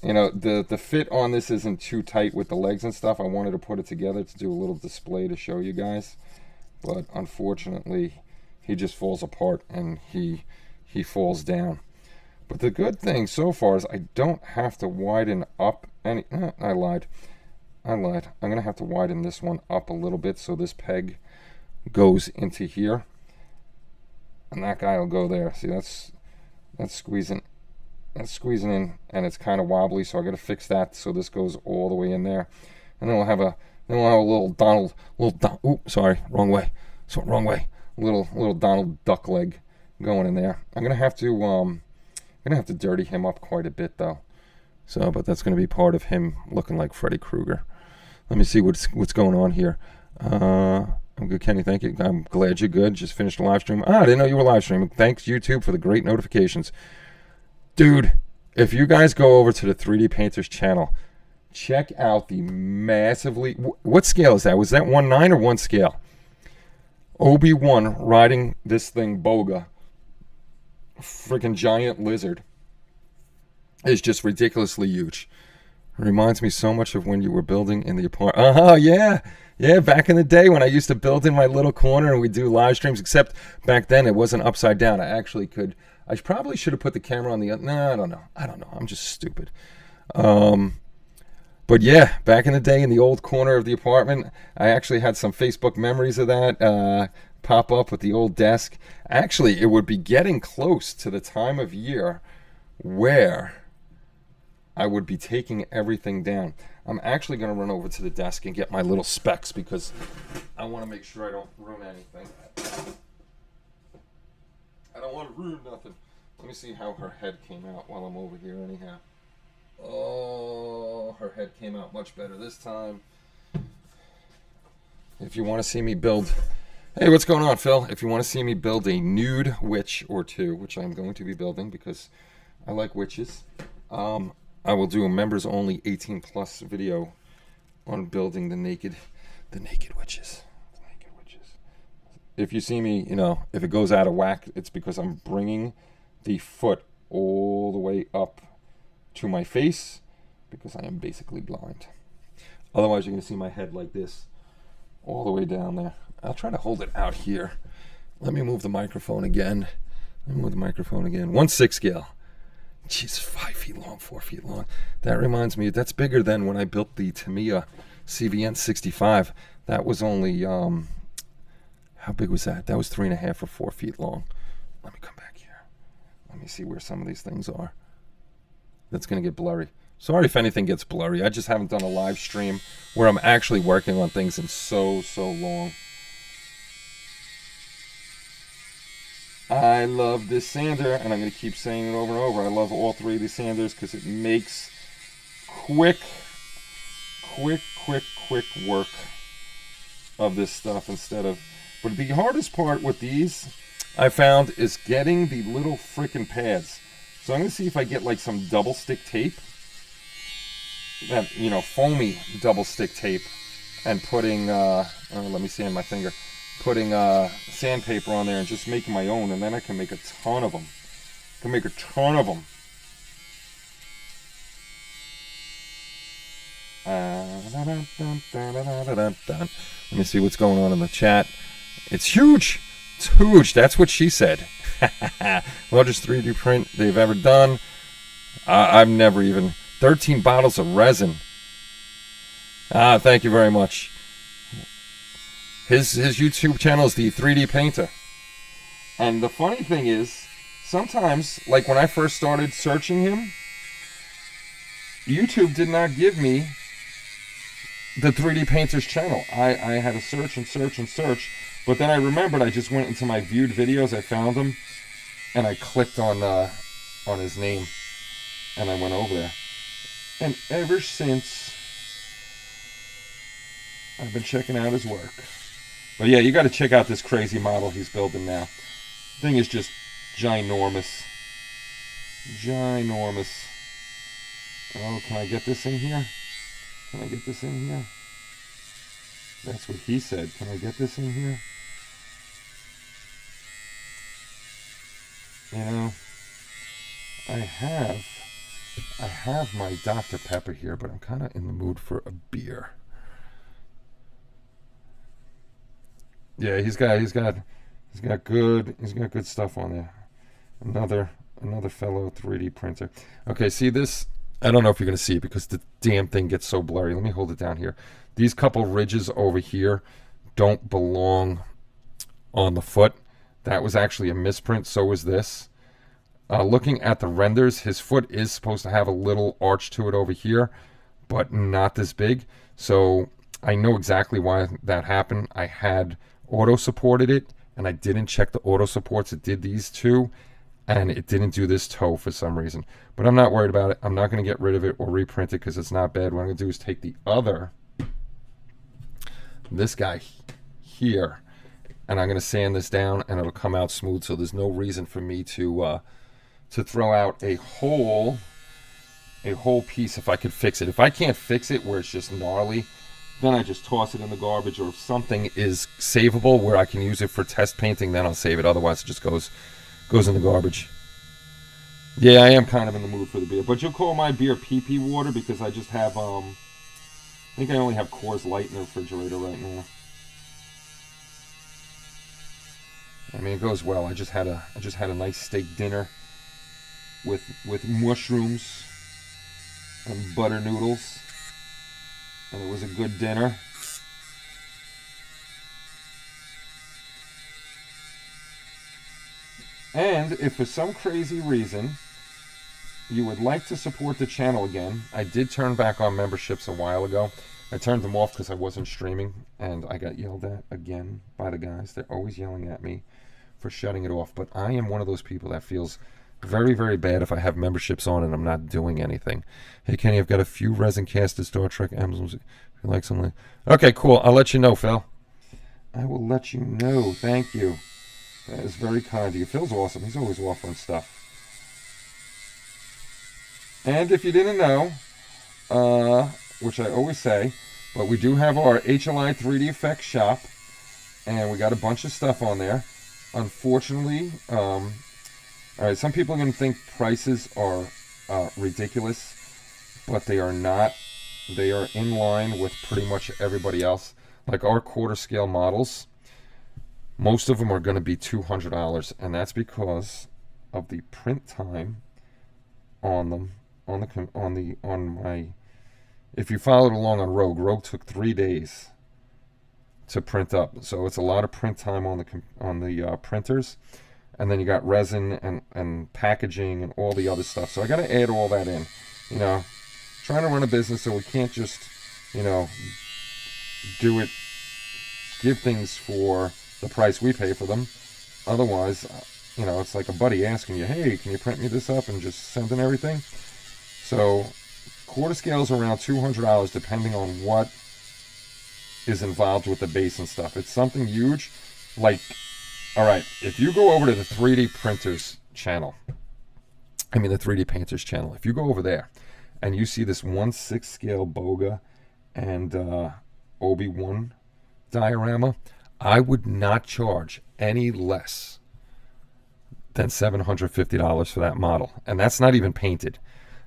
The fit on this isn't too tight with the legs and stuff. I wanted to put it together to do a little display to show you guys. But unfortunately, he just falls apart and he falls down. But the good thing so far is I don't have to widen up any... I lied. I'm going to have to widen this one up a little bit so this peg goes into here. And that guy will go there. See, that's squeezing. That's squeezing in, and it's kind of wobbly, so I got to fix that so this goes all the way in there. And then we'll have a little Donald Duck leg going in there. I'm gonna have to dirty him up quite a bit though. So, but that's gonna be part of him looking like Freddy Krueger. Let me see what's going on here. I'm good, Kenny. Thank you. I'm glad you're good. Just finished the live stream. I didn't know you were live streaming. Thanks, YouTube, for the great notifications. Dude, if you guys go over to the 3D Painters channel, Check out the massively... What scale is that? Was that 1/9 or 1 scale? Obi-Wan riding this thing, Boga. Freaking giant lizard. Is just ridiculously huge. It reminds me so much of when you were building in the apartment. Oh, yeah. Yeah, back in the day when I used to build in my little corner and we'd do live streams, except back then it wasn't upside down. I actually could... I probably should have put the camera on the... No, I don't know. I'm just stupid. But yeah, back in the day in the old corner of the apartment, I actually had some Facebook memories of that pop up with the old desk. Actually, it would be getting close to the time of year where I would be taking everything down. I'm actually going to run over to the desk and get my little specs because I want to make sure I don't ruin anything. I don't want to ruin nothing. Let me see how her head came out while I'm over here anyhow. Oh, her head came out much better this time. If you want to see me build... Hey, what's going on, Phil? If you want to see me build a nude witch or two, which I'm going to be building because I like witches, I will do a members only 18 plus video on building the naked witches. If you see me, if it goes out of whack, it's because I'm bringing the foot all the way up to my face because I am basically blind. Otherwise, you're going to see my head like this all the way down there. I'll try to hold it out here. Let me move the microphone again. 1/6 scale. Jeez, 5 feet long, 4 feet long. That reminds me, that's bigger than when I built the Tamiya CVN 65. That was only, how big was that? That was 3.5 or 4 feet long. Let me come back here. Let me see where some of these things are. That's going to get blurry. Sorry if anything gets blurry. I just haven't done a live stream where I'm actually working on things in so long. I love this sander, and I'm going to keep saying it over and over. I love all 3 of these sanders because it makes quick work of this stuff instead of... But the hardest part with these, I found, is getting the little freaking pads. So I'm going to see if I get like some double stick tape, that, foamy double stick tape, and putting, let me sand my finger, putting sandpaper on there and just making my own, and then I can make a ton of them. Let me see what's going on in the chat. It's huge. It's huge. That's what she said. Largest 3D print they've ever done. I've never even... 13 bottles of resin. Thank you very much. His YouTube channel is the 3D Painter. And the funny thing is, sometimes, like when I first started searching him, YouTube did not give me the 3D Painter's channel. I had to search and search, but then I remembered I just went into my viewed videos, I found him, and I clicked on his name, and I went over there. And ever since, I've been checking out his work. But yeah, you got to check out this crazy model he's building now. Thing is just ginormous. Oh, can I get this in here? That's what he said. Can I get this in here? I have my Dr. Pepper here, but I'm kind of in the mood for a beer. Yeah, he's got good stuff on there. Another fellow 3D printer. Okay, see this? I don't know if you're going to see it because the damn thing gets so blurry. Let me hold it down here. These couple ridges over here don't belong on the foot. That was actually a misprint. So was this. Looking at the renders, his foot is supposed to have a little arch to it over here, but not this big. So I know exactly why that happened. I had auto supported it, and I didn't check the auto supports. It did these two, and it didn't do this toe for some reason. But I'm not worried about it. I'm not going to get rid of it or reprint it because it's not bad. What I'm going to do is take this guy here, and I'm going to sand this down, and it'll come out smooth. So there's no reason for me to throw out a whole a whole piece if I could fix it. If I can't fix it where it's just gnarly, then I just toss it in the garbage. Or if something is savable where I can use it for test painting, then I'll save it. Otherwise, it just goes in the garbage. Yeah, I am kind of in the mood for the beer. But you'll call my beer pee-pee water because I just have, I think I only have Coors Light in the refrigerator right now. I mean, it goes well. I just had a nice steak dinner with mushrooms and butter noodles, and it was a good dinner. And if for some crazy reason you would like to support the channel again, I did turn back on memberships a while ago. I turned them off because I wasn't streaming, and I got yelled at again by the guys. They're always yelling at me for shutting it off. But I am one of those people that feels very, very bad if I have memberships on and I'm not doing anything. Hey, Kenny, I've got a few resin casted Star Trek emblems. If you like something. Okay, cool. I'll let you know, Phil. I will let you know. Thank you. That is very kind of you. Phil's awesome. He's always offering stuff. And if you didn't know, which I always say, but we do have our HLI 3D effects shop, and we got a bunch of stuff on there. Unfortunately, all right, some people are going to think prices are ridiculous, but they are not. They are in line with pretty much everybody else. Like our quarter scale models, most of them are going to be $200, and that's because of the print time on them. On my, if you followed along on Rogue took 3 days to print up, so it's a lot of print time on the printers, and then you got resin and packaging and all the other stuff. So I got to add all that in. You know, trying to run a business, so we can't just, you know, give things for the price we pay for them. Otherwise, you know, it's like a buddy asking you, hey, can you print me this up, and just sending everything. So quarter scale is around $200 depending on what is involved with the base and stuff. It's something huge. Like, all right, if you go over to the 3D printers channel, the 3D painters channel, if you go over there and you see this 1/6 scale Boga and Obi-Wan diorama, I would not charge any less than $750 for that model. And that's not even painted.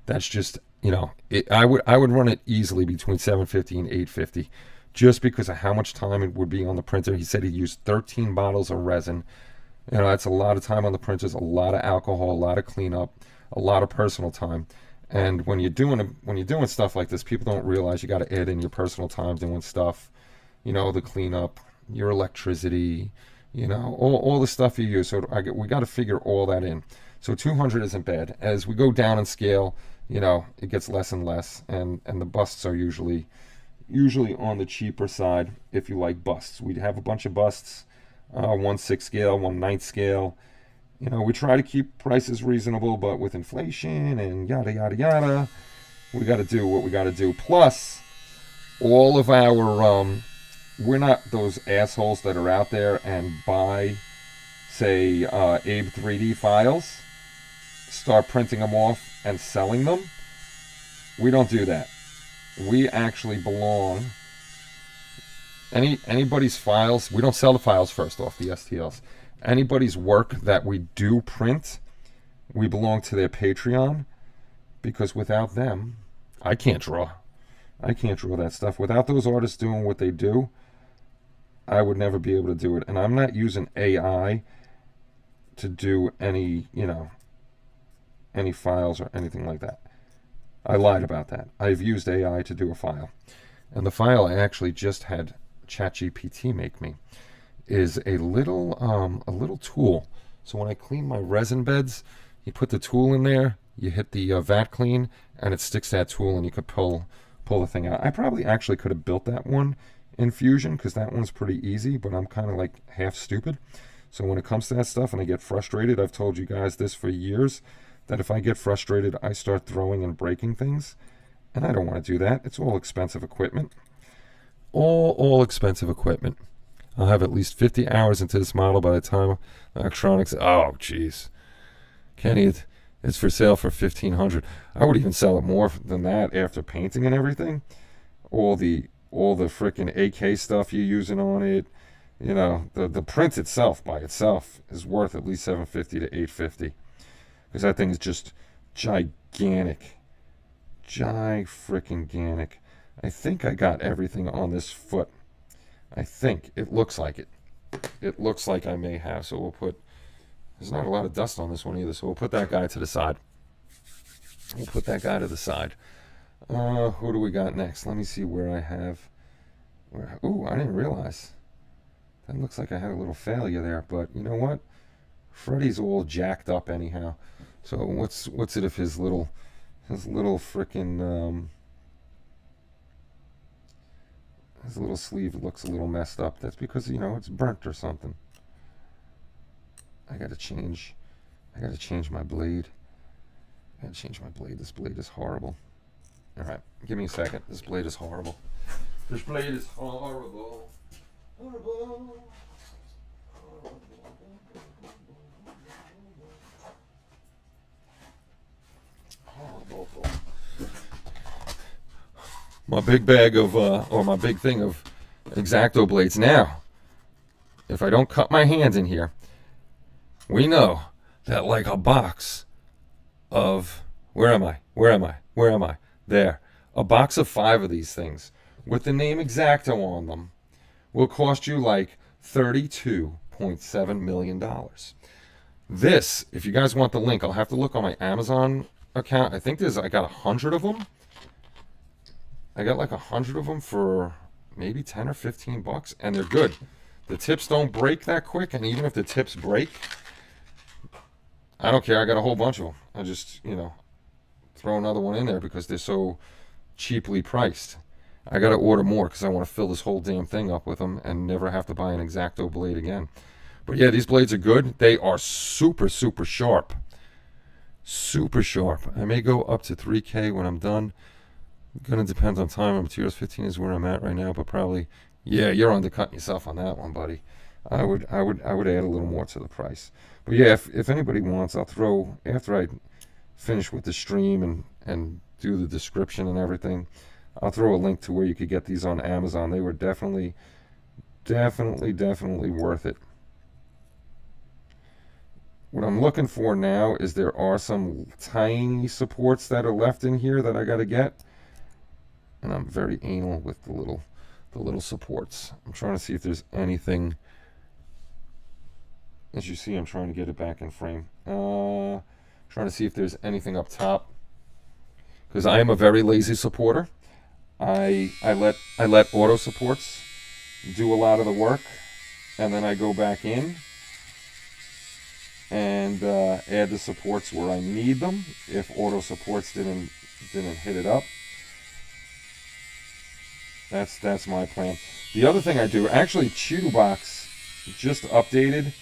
That's just, you know, I would run it easily between $750 and $850, just because of how much time it would be on the printer. He said he used 13 bottles of resin. You know, that's a lot of time on the printers, a lot of alcohol, a lot of cleanup, a lot of personal time. And when you're doing stuff like this, people don't realize you got to add in your personal time doing stuff. You know, the cleanup, your electricity, you know, all the stuff you use. So we got to figure all that in. So 200 isn't bad. As we go down in scale, you know, it gets less and less, and the busts are usually on the cheaper side if you like busts. We have a bunch of busts, 1/6 scale, 1/9 scale. You know, we try to keep prices reasonable, but with inflation and yada yada yada, we got to do what we got to do. Plus, all of our we're not those assholes that are out there and buy, say, Abe 3D files, start printing them off and selling them. We don't do that. We actually belong. Anybody's files, we don't sell the files first off, the STLs. Anybody's work that we do print, we belong to their Patreon, because without them, I can't draw. I can't draw that stuff. Without those artists doing what they do, I would never be able to do it. And I'm not using AI to do any, you know, any files or anything like that. I lied about that. I've used AI to do a file. And the file I actually just had ChatGPT make me is a little tool. So when I clean my resin beds, you put the tool in there, you hit the vat clean, and it sticks that tool, and you could pull the thing out. I probably actually could have built that one in Fusion, because that one's pretty easy, but I'm kind of like half stupid. So when it comes to that stuff and I get frustrated, I've told you guys this for years, that if I get frustrated, I start throwing and breaking things, and I don't want to do that. It's all expensive equipment. All expensive equipment. I'll have at least 50 hours into this model by the time electronics. Oh, jeez. Kenny, It's for sale for $1,500. I would even sell it more than that after painting and everything. All the freaking AK stuff you're using on it. You know, the print itself by itself is worth at least $750 to $850, because that thing is just gigantic, freaking ganic. I think I got everything on this foot. I think it looks like it. It looks like I may have. So we'll put. There's not a lot of dust on this one either. So we'll put that guy to the side. We'll put that guy to the side. Who do we got next? Let me see where I have. Ooh, I didn't realize. That looks like I had a little failure there, but you know what? Freddy's all jacked up anyhow. So what's it if his little frickin' his little sleeve looks a little messed up? That's because, you know, it's burnt or something. I gotta change my blade. I gotta change my blade. This blade is horrible. All right, give me a second. This blade is horrible. This blade is horrible. My big bag of, or my big thing of X-Acto blades. Now, if I don't cut my hand in here, we know that like a box of, where am I? There. A box of 5 of these things with the name X-Acto on them will cost you like $32.7 million. This, if you guys want the link, I'll have to look on my Amazon account. I think I got 100 of them. I got like 100 of them for maybe 10 or 15 bucks, and they're good. The tips don't break that quick, and even if the tips break, I don't care. I got a whole bunch of them. I just, you know, throw another one in there because they're so cheaply priced. I got to order more because I want to fill this whole damn thing up with them and never have to buy an X-Acto blade again. But yeah, these blades are good. They are super, super sharp. Super sharp. I may go up to 3K when I'm done. Gonna depend on time and materials. 15 is where I'm at right now, but probably, yeah, you're undercutting yourself on that one, buddy. I would add a little more to the price. But yeah, if anybody wants, I'll throw, after I finish with the stream and do the description and everything, I'll throw a link to where you could get these on Amazon. They were definitely worth it. What I'm looking for now is there are some tiny supports that are left in here that I got to get. And I'm very anal with the little supports. I'm trying to see if there's anything. As you see, I'm trying to get it back in frame. Trying to see if there's anything up top, because I am a very lazy supporter. I let auto supports do a lot of the work, and then I go back in and add the supports where I need them if auto supports didn't hit it up. That's my plan. The other thing I do, actually, Cheeto Box just updated,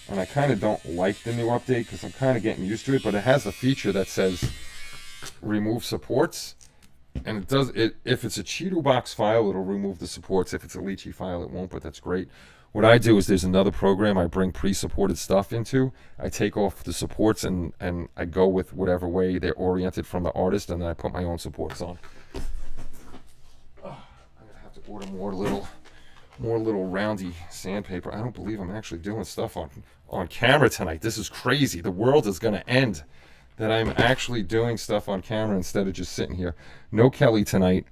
and I kind of don't like the new update because I'm kind of getting used to it, but it has a feature that says remove supports, and it does it. If it's a Cheeto Box file, it'll remove the supports. If it's a Lychee file, it won't, but that's great. What I do is there's another program I bring pre-supported stuff into. I take off the supports and I go with whatever way they're oriented from the artist, and then I put my own supports on. Order more little roundy sandpaper. I don't believe I'm actually doing stuff on camera tonight. This is crazy. The world is going to end that I'm actually doing stuff on camera instead of just sitting here. No Kelly tonight.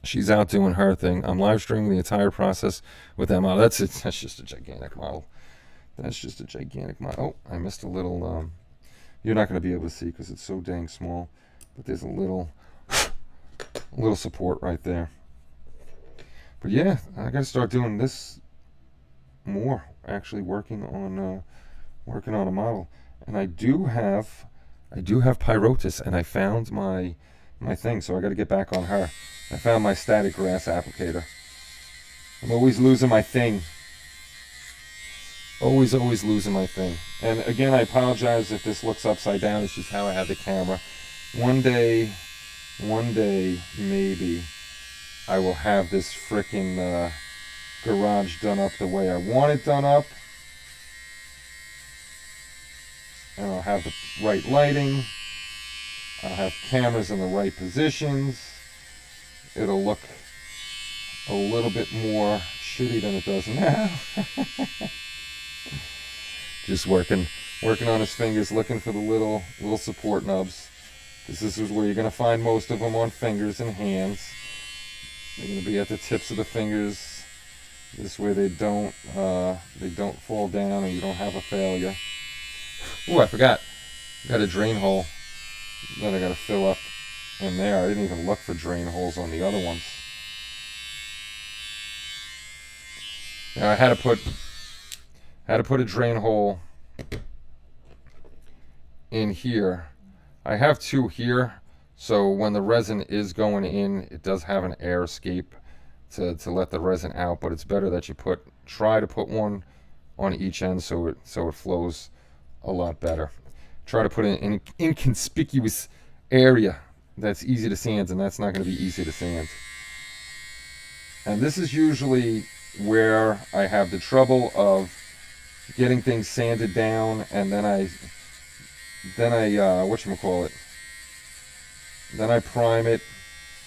She's out doing her thing. I'm live streaming the entire process with that model. That's just a gigantic model. That's just a gigantic model. Oh, I missed a little. You're not going to be able to see because it's so dang small. But there's a little support right there. But yeah, I got to start doing this more. Actually, working on a model, and I do have Pyrotis, and I found my thing. So I got to get back on her. I found my static grass applicator. I'm always losing my thing. Always losing my thing. And again, I apologize if this looks upside down. It's just how I have the camera. One day, maybe I will have this frickin' garage done up the way I want it done up. and I'll have the right lighting. I'll have cameras in the right positions. It'll look a little bit more shitty than it does now. Just working on his fingers, looking for the little support nubs. This is where you're going to find most of them, on fingers and hands. They're going to be at the tips of the fingers. This way they don't fall down and you don't have a failure. Ooh, I forgot. Got a drain hole that I got to fill up in there. I didn't even look for drain holes on the other ones. Now I had to put a drain hole in here. I have two here, so when the resin is going in, it does have an air escape to let the resin out, but it's better that you try to put one on each end so it flows a lot better. Try to put it in an inconspicuous area that's easy to sand, and that's not going to be easy to sand. And this is usually where I have the trouble of getting things sanded down, and then I whatchamacallit, then I prime it,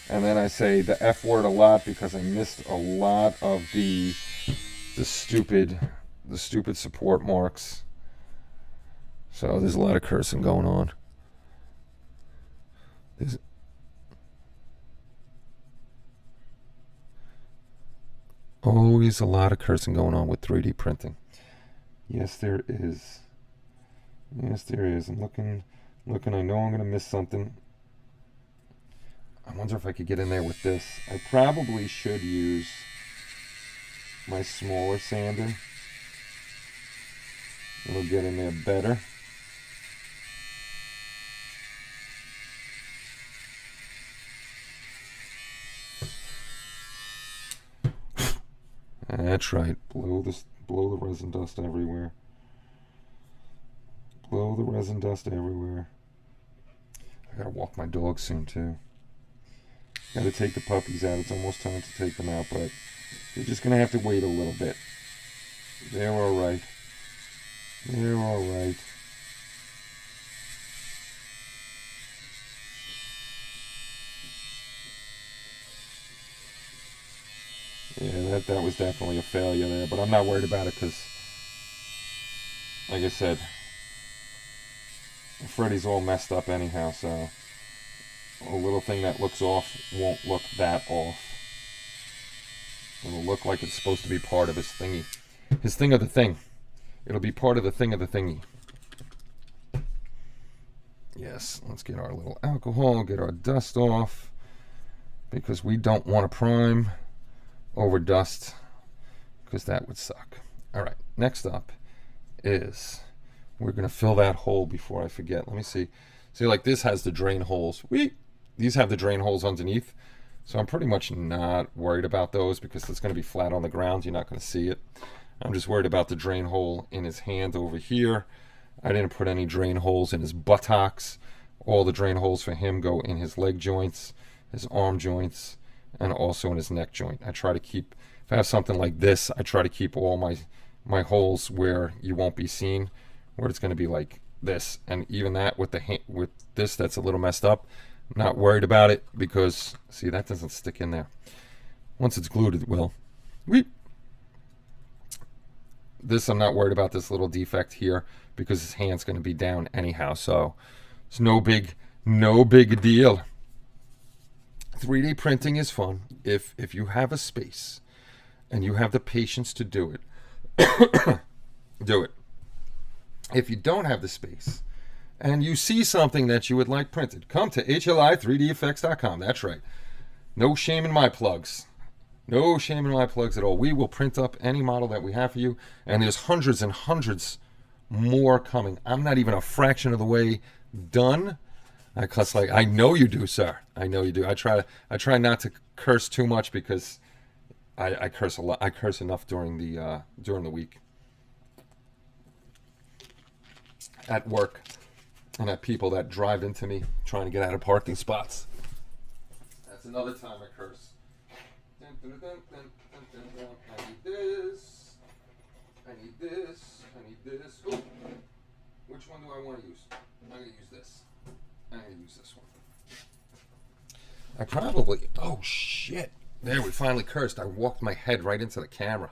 and then I say the F word a lot because I missed a lot of the stupid support marks. So there's a lot of cursing going on. There's always a lot of cursing going on with 3D printing. Yes, there is. Yes, there is. I'm looking. I know I'm going to miss something. I wonder if I could get in there with this. I probably should use my smaller sander. It'll get in there better. That's right. Blow the resin dust everywhere. Blow the resin dust everywhere. I gotta walk my dog soon too. Gotta take the puppies out. It's almost time to take them out, but you're just gonna have to wait a little bit. They're alright. They're alright. Yeah, that was definitely a failure there, but I'm not worried about it because, like I said, Freddy's all messed up anyhow, so a little thing that looks off won't look that off. It'll look like it's supposed to be part of his thingy. His thing of the thing. It'll be part of the thing of the thingy. Yes, let's get our little alcohol, get our dust off, because we don't want to prime over dust, because that would suck. Alright, next up is, we're going to fill that hole before I forget. Let me see. See, like this has the drain holes. These have the drain holes underneath. So I'm pretty much not worried about those because it's going to be flat on the ground. You're not going to see it. I'm just worried about the drain hole in his hand over here. I didn't put any drain holes in his buttocks. All the drain holes for him go in his leg joints, his arm joints, and also in his neck joint. I try to keep, if I have something like this, I try to keep all my holes where you won't be seen, where it's going to be like this. And even that with this that's a little messed up, I'm not worried about it because, see, that doesn't stick in there. Once it's glued, it will. This, I'm not worried about this little defect here because his hand's going to be down anyhow, so it's no big deal. 3D printing is fun if you have a space and you have the patience to do it. Do it. If you don't have the space and you see something that you would like printed, come to HLI3DEffects.com. That's right. No shame in my plugs. No shame in my plugs at all. We will print up any model that we have for you, and there's hundreds and hundreds more coming. I'm not even a fraction of the way done. I know you do, sir. I know you do. I try not to curse too much because I curse a lot. I curse enough during the week at work and at people that drive into me trying to get out of parking spots. That's another time I curse. I need this. I need this. Ooh. Which one one do I want to use? I'm going to use this. I'm going to use this one. I probably... Oh, shit. There, we finally cursed. I walked my head right into the camera.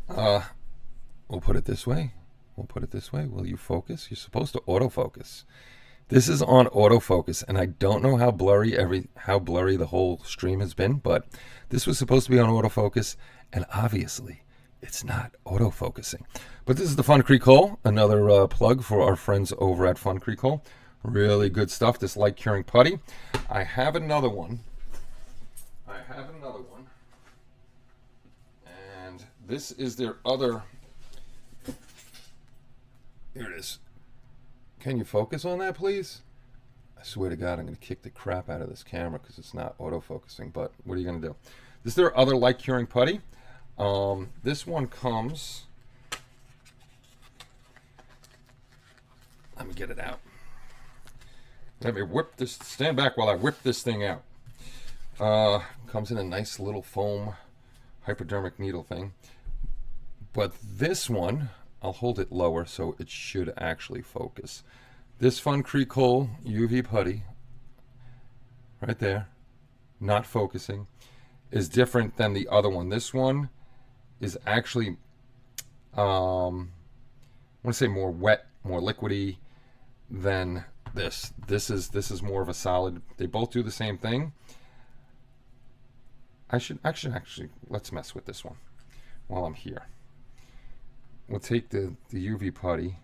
We'll put it this way. We'll put it this way. Will you focus? You're supposed to autofocus. This is on autofocus, and I don't know how blurry the whole stream has been, but this was supposed to be on autofocus, and obviously it's not autofocusing. But this is the Fun Creek Hole, another plug for our friends over at Fun Creek Hole. Really good stuff, this light curing putty. I have another one. And this is their other... Here it is. Can you focus on that, please? I swear to God, I'm going to kick the crap out of this camera because it's not autofocusing, but what are you going to do? This is their other light curing putty. This one comes... Let me get it out. Let me whip this... Stand back while I whip this thing out. Comes in a nice little foam hypodermic needle thing. But this one... I'll hold it lower so it should actually focus. This Fun Creek Hole UV putty, right there, not focusing, is different than the other one. This one is actually, I want to say more wet, more liquidy than this. This is more of a solid. They both do the same thing. I should actually, let's mess with this one while I'm here. We'll take the UV putty,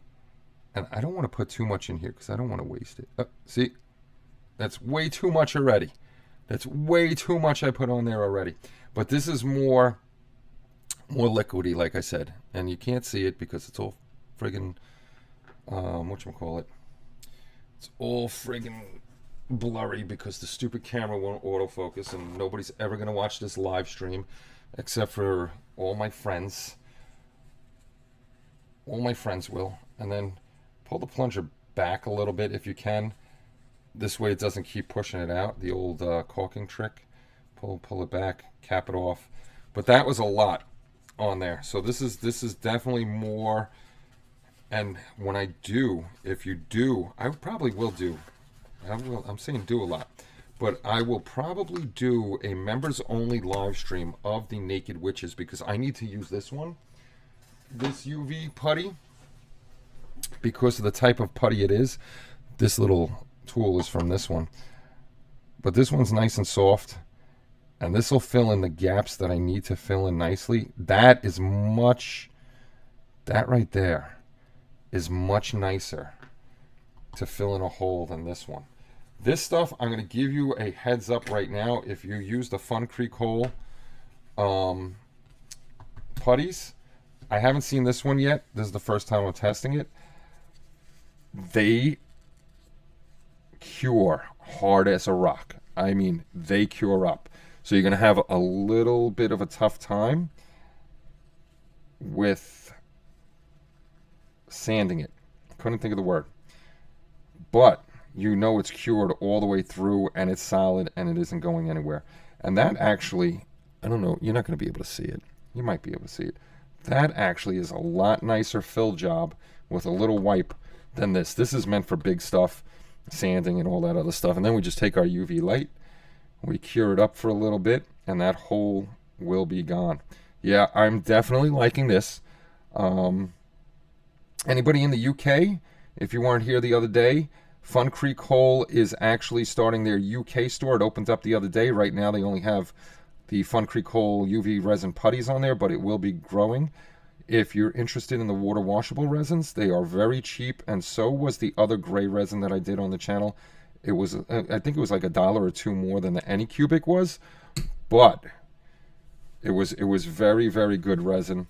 and I don't want to put too much in here because I don't want to waste it. See, that's way too much already. That's way too much I put on there already. But this is more liquidy, like I said, and you can't see it because it's all friggin' whatchamacallit. It's all friggin' blurry because the stupid camera won't autofocus, and nobody's ever gonna watch this live stream except for all my friends. All my friends will. And then pull the plunger back a little bit if you can. This way it doesn't keep pushing it out. The old caulking trick. Pull it back, cap it off. But that was a lot on there. So this is definitely more. And when I do, if you do, I probably will do. I'm saying do a lot. But I will probably do a members only live stream of the Naked Witches because I need to use this one. This UV putty, because of the type of putty it is. This little tool is from this one, but this one's nice and soft, and this will fill in the gaps that I need to fill in nicely. That right there is much nicer to fill in a hole than this one. This stuff, I'm going to give you a heads up right now. If you use the Fun Creek Hole putties, I haven't seen this one yet. This is the first time I'm testing it. They cure hard as a rock. I mean, they cure up. So you're going to have a little bit of a tough time with sanding it. Couldn't think of the word. But you know it's cured all the way through, and it's solid, and it isn't going anywhere. And that actually, I don't know, you're not going to be able to see it. You might be able to see it. That actually is a lot nicer fill job with a little wipe than this. This is meant for big stuff, sanding and all that other stuff. And then we just take our UV light, we cure it up for a little bit, and that hole will be gone. Yeah, I'm definitely liking this. Anybody in the UK, if you weren't here the other day, Fun Creek Hole is actually starting their UK store. It opened up the other day. Right now they only have the Fun Creek Hole UV resin putties on there, but it will be growing. If you're interested in the water washable resins, they are very cheap, and so was the other gray resin that I did on the channel. It was, I think it was like $1 or $2 more than the Anycubic was, but it was very, very good resin.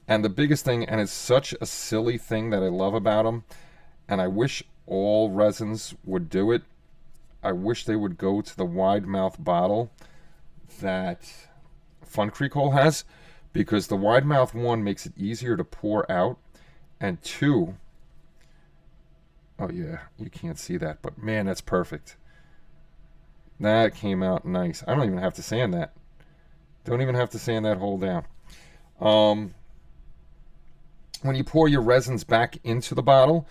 And the biggest thing, and it's such a silly thing that I love about them, and I wish all resins would do it, I wish they would go to the wide mouth bottle that Fun Creek Hole has, because the wide mouth one makes it easier to pour out, and two, oh yeah, you can't see that, but man, that's perfect. That came out nice. I don't even have to sand that. Don't even have to sand that hole down. When you pour your resins back into the bottle,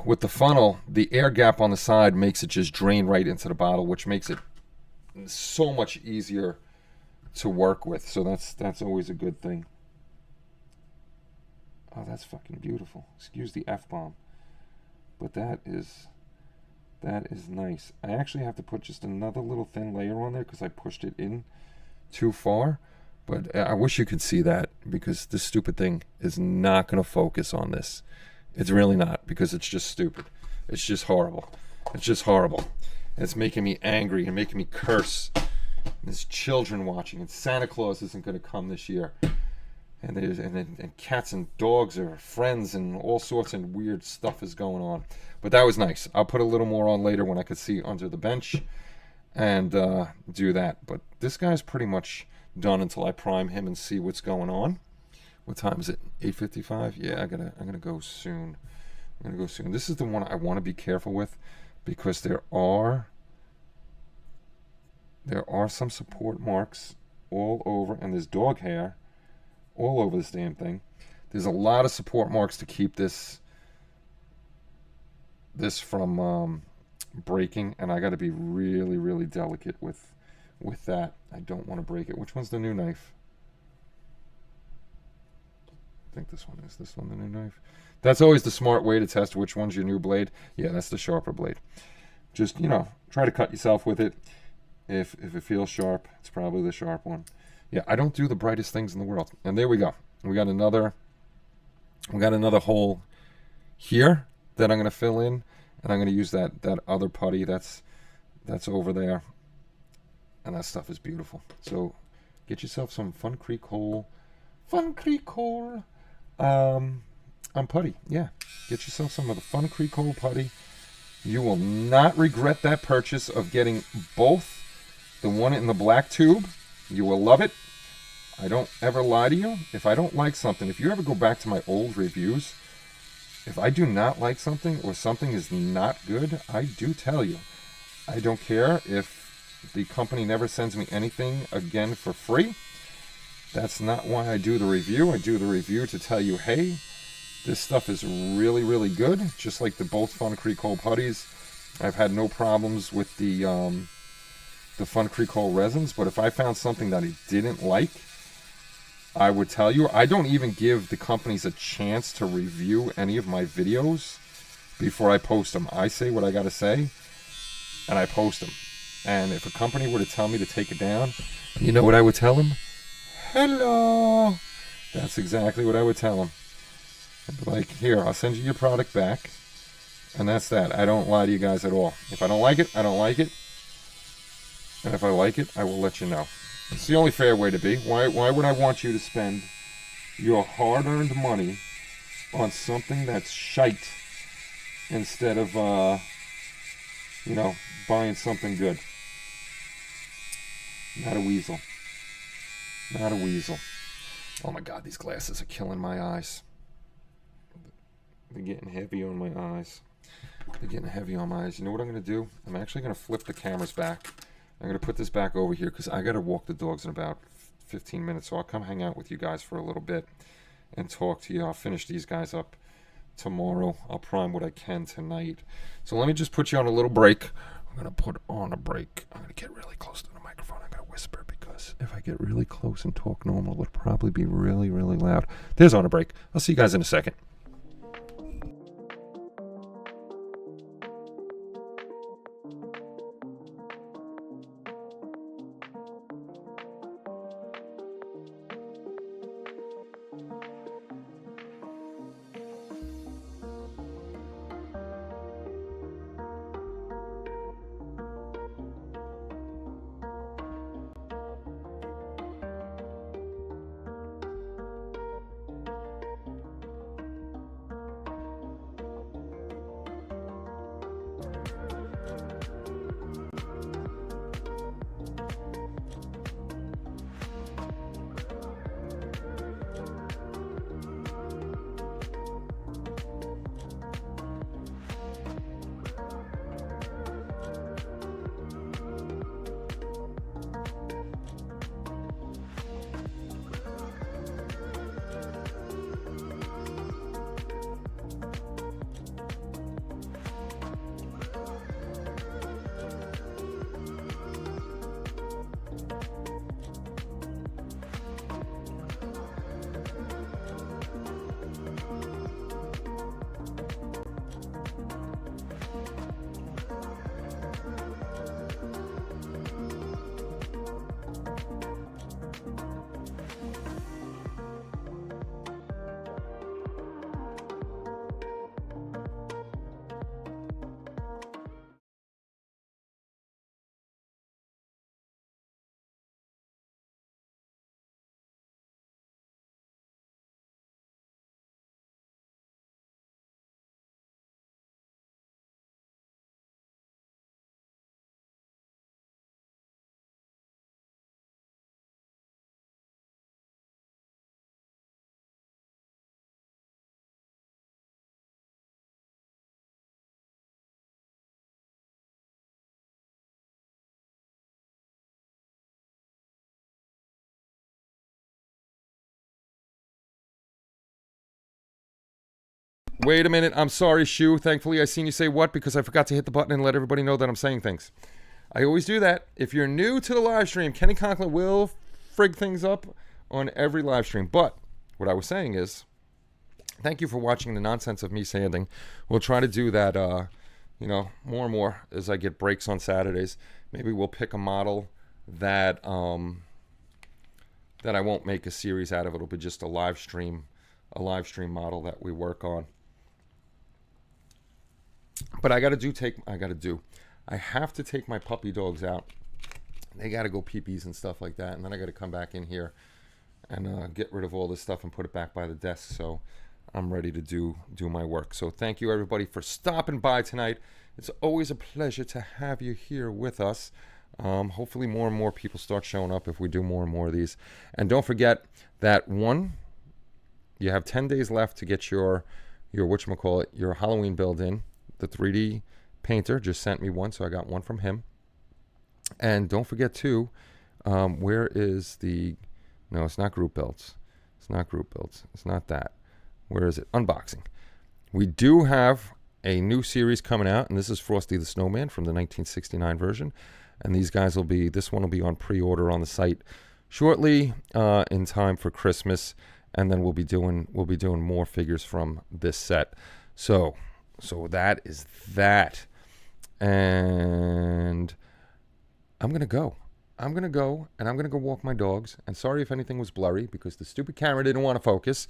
with the funnel, the air gap on the side makes it just drain right into the bottle, which makes it so much easier to work with. So that's always a good thing. Oh, that's fucking beautiful. Excuse the F-bomb. But that is nice. I actually have to put just another little thin layer on there because I pushed it in too far. But I wish you could see that, because this stupid thing is not going to focus on this. It's really not, because it's just stupid. It's just horrible. It's just horrible. It's making me angry and making me curse. There's children watching, and Santa Claus isn't going to come this year. And cats and dogs are friends, and all sorts of weird stuff is going on. But that was nice. I'll put a little more on later when I could see under the bench and do that. But this guy's pretty much done until I prime him and see what's going on. What time is it? 8:55? Yeah, I'm gonna go soon. I'm gonna go soon. This is the one I want to be careful with, because there are some support marks all over, and there's dog hair all over this damn thing. There's a lot of support marks to keep this from breaking, and I got to be really, really delicate with that. I don't want to break it. Which one's the new knife? I think this one is. This one the new knife? That's always the smart way to test which one's your new blade. Yeah, that's the sharper blade. Just, try to cut yourself with it. If it feels sharp, it's probably the sharp one. Yeah, I don't do the brightest things in the world. And there we go. We got another hole here that I'm going to fill in, and I'm going to use that other putty that's over there. And that stuff is beautiful. So get yourself some Fun Creek hole on putty. Yeah, get yourself some of the Fun Creek hole putty. You will not regret that purchase of getting both the one in the black tube. You will love it. I don't ever lie to you. If I don't like something, if you ever go back to my old reviews, if I do not like something or something is not good, I do tell you. I don't care if the company never sends me anything again for free. That's not why I do the review. I do the review to tell you, hey, this stuff is really, really good. Just like the both Fun Creek hole putties. I've had no problems with the Fun Creek hole resins, but if I found something that I didn't like, I would tell you. I don't even give the companies a chance to review any of my videos before I post them. I say what I got to say, and I post them. And if a company were to tell me to take it down, you know what I would tell them? Hello. That's exactly what I would tell them. I'd be like, here, I'll send you your product back. And that's that. I don't lie to you guys at all. If I don't like it, I don't like it. And if I like it, I will let you know. It's the only fair way to be. Why would I want you to spend your hard-earned money on something that's shite instead of, buying something good? Not a weasel. Not a weasel. Oh my God, these glasses are killing my eyes. They're getting heavy on my eyes. They're getting heavy on my eyes. You know what I'm going to do? I'm actually going to flip the cameras back. I'm going to put this back over here because I got to walk the dogs in about 15 minutes. So I'll come hang out with you guys for a little bit and talk to you. I'll finish these guys up tomorrow. I'll prime what I can tonight. So let me just put you on a little break. I'm going to put on a break. I'm going to get really close to the microphone. I'm going to whisper because if I get really close and talk normal, it'll probably be really, really loud. There's on a break. I'll see you guys in a second. Wait a minute. I'm sorry, Shu. Thankfully, I seen you say what because I forgot to hit the button and let everybody know that I'm saying things. I always do that. If you're new to the live stream, Kenny Conklin will frig things up on every live stream. But what I was saying is, thank you for watching the nonsense of me sanding. We'll try to do that, more and more as I get breaks on Saturdays. Maybe we'll pick a model that that I won't make a series out of. It'll be just a live stream model that we work on. But I have to take my puppy dogs out. They got to go pee-pees and stuff like that. And then I got to come back in here and get rid of all this stuff and put it back by the desk. So I'm ready to do my work. So thank you, everybody, for stopping by tonight. It's always a pleasure to have you here with us. Hopefully more and more people start showing up if we do more and more of these. And don't forget that you have 10 days left to get your Halloween build in. The 3D painter just sent me one, so I got one from him. And don't forget too, where is the? No, it's not group builds. It's not group builds. It's not that. Where is it? Unboxing. We do have a new series coming out, and this is Frosty the Snowman from the 1969 version. And this one will be on pre-order on the site shortly, in time for Christmas. And then we'll be doing more figures from this set. So that is that. And I'm going to go. And I'm going to go walk my dogs. And sorry if anything was blurry because the stupid camera didn't want to focus.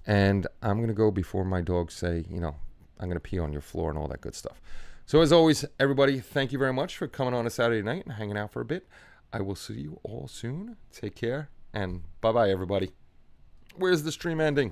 And I'm going to go before my dogs say, I'm going to pee on your floor and all that good stuff. So as always, everybody, thank you very much for coming on a Saturday night and hanging out for a bit. I will see you all soon. Take care. And bye-bye, everybody. Where's the stream ending?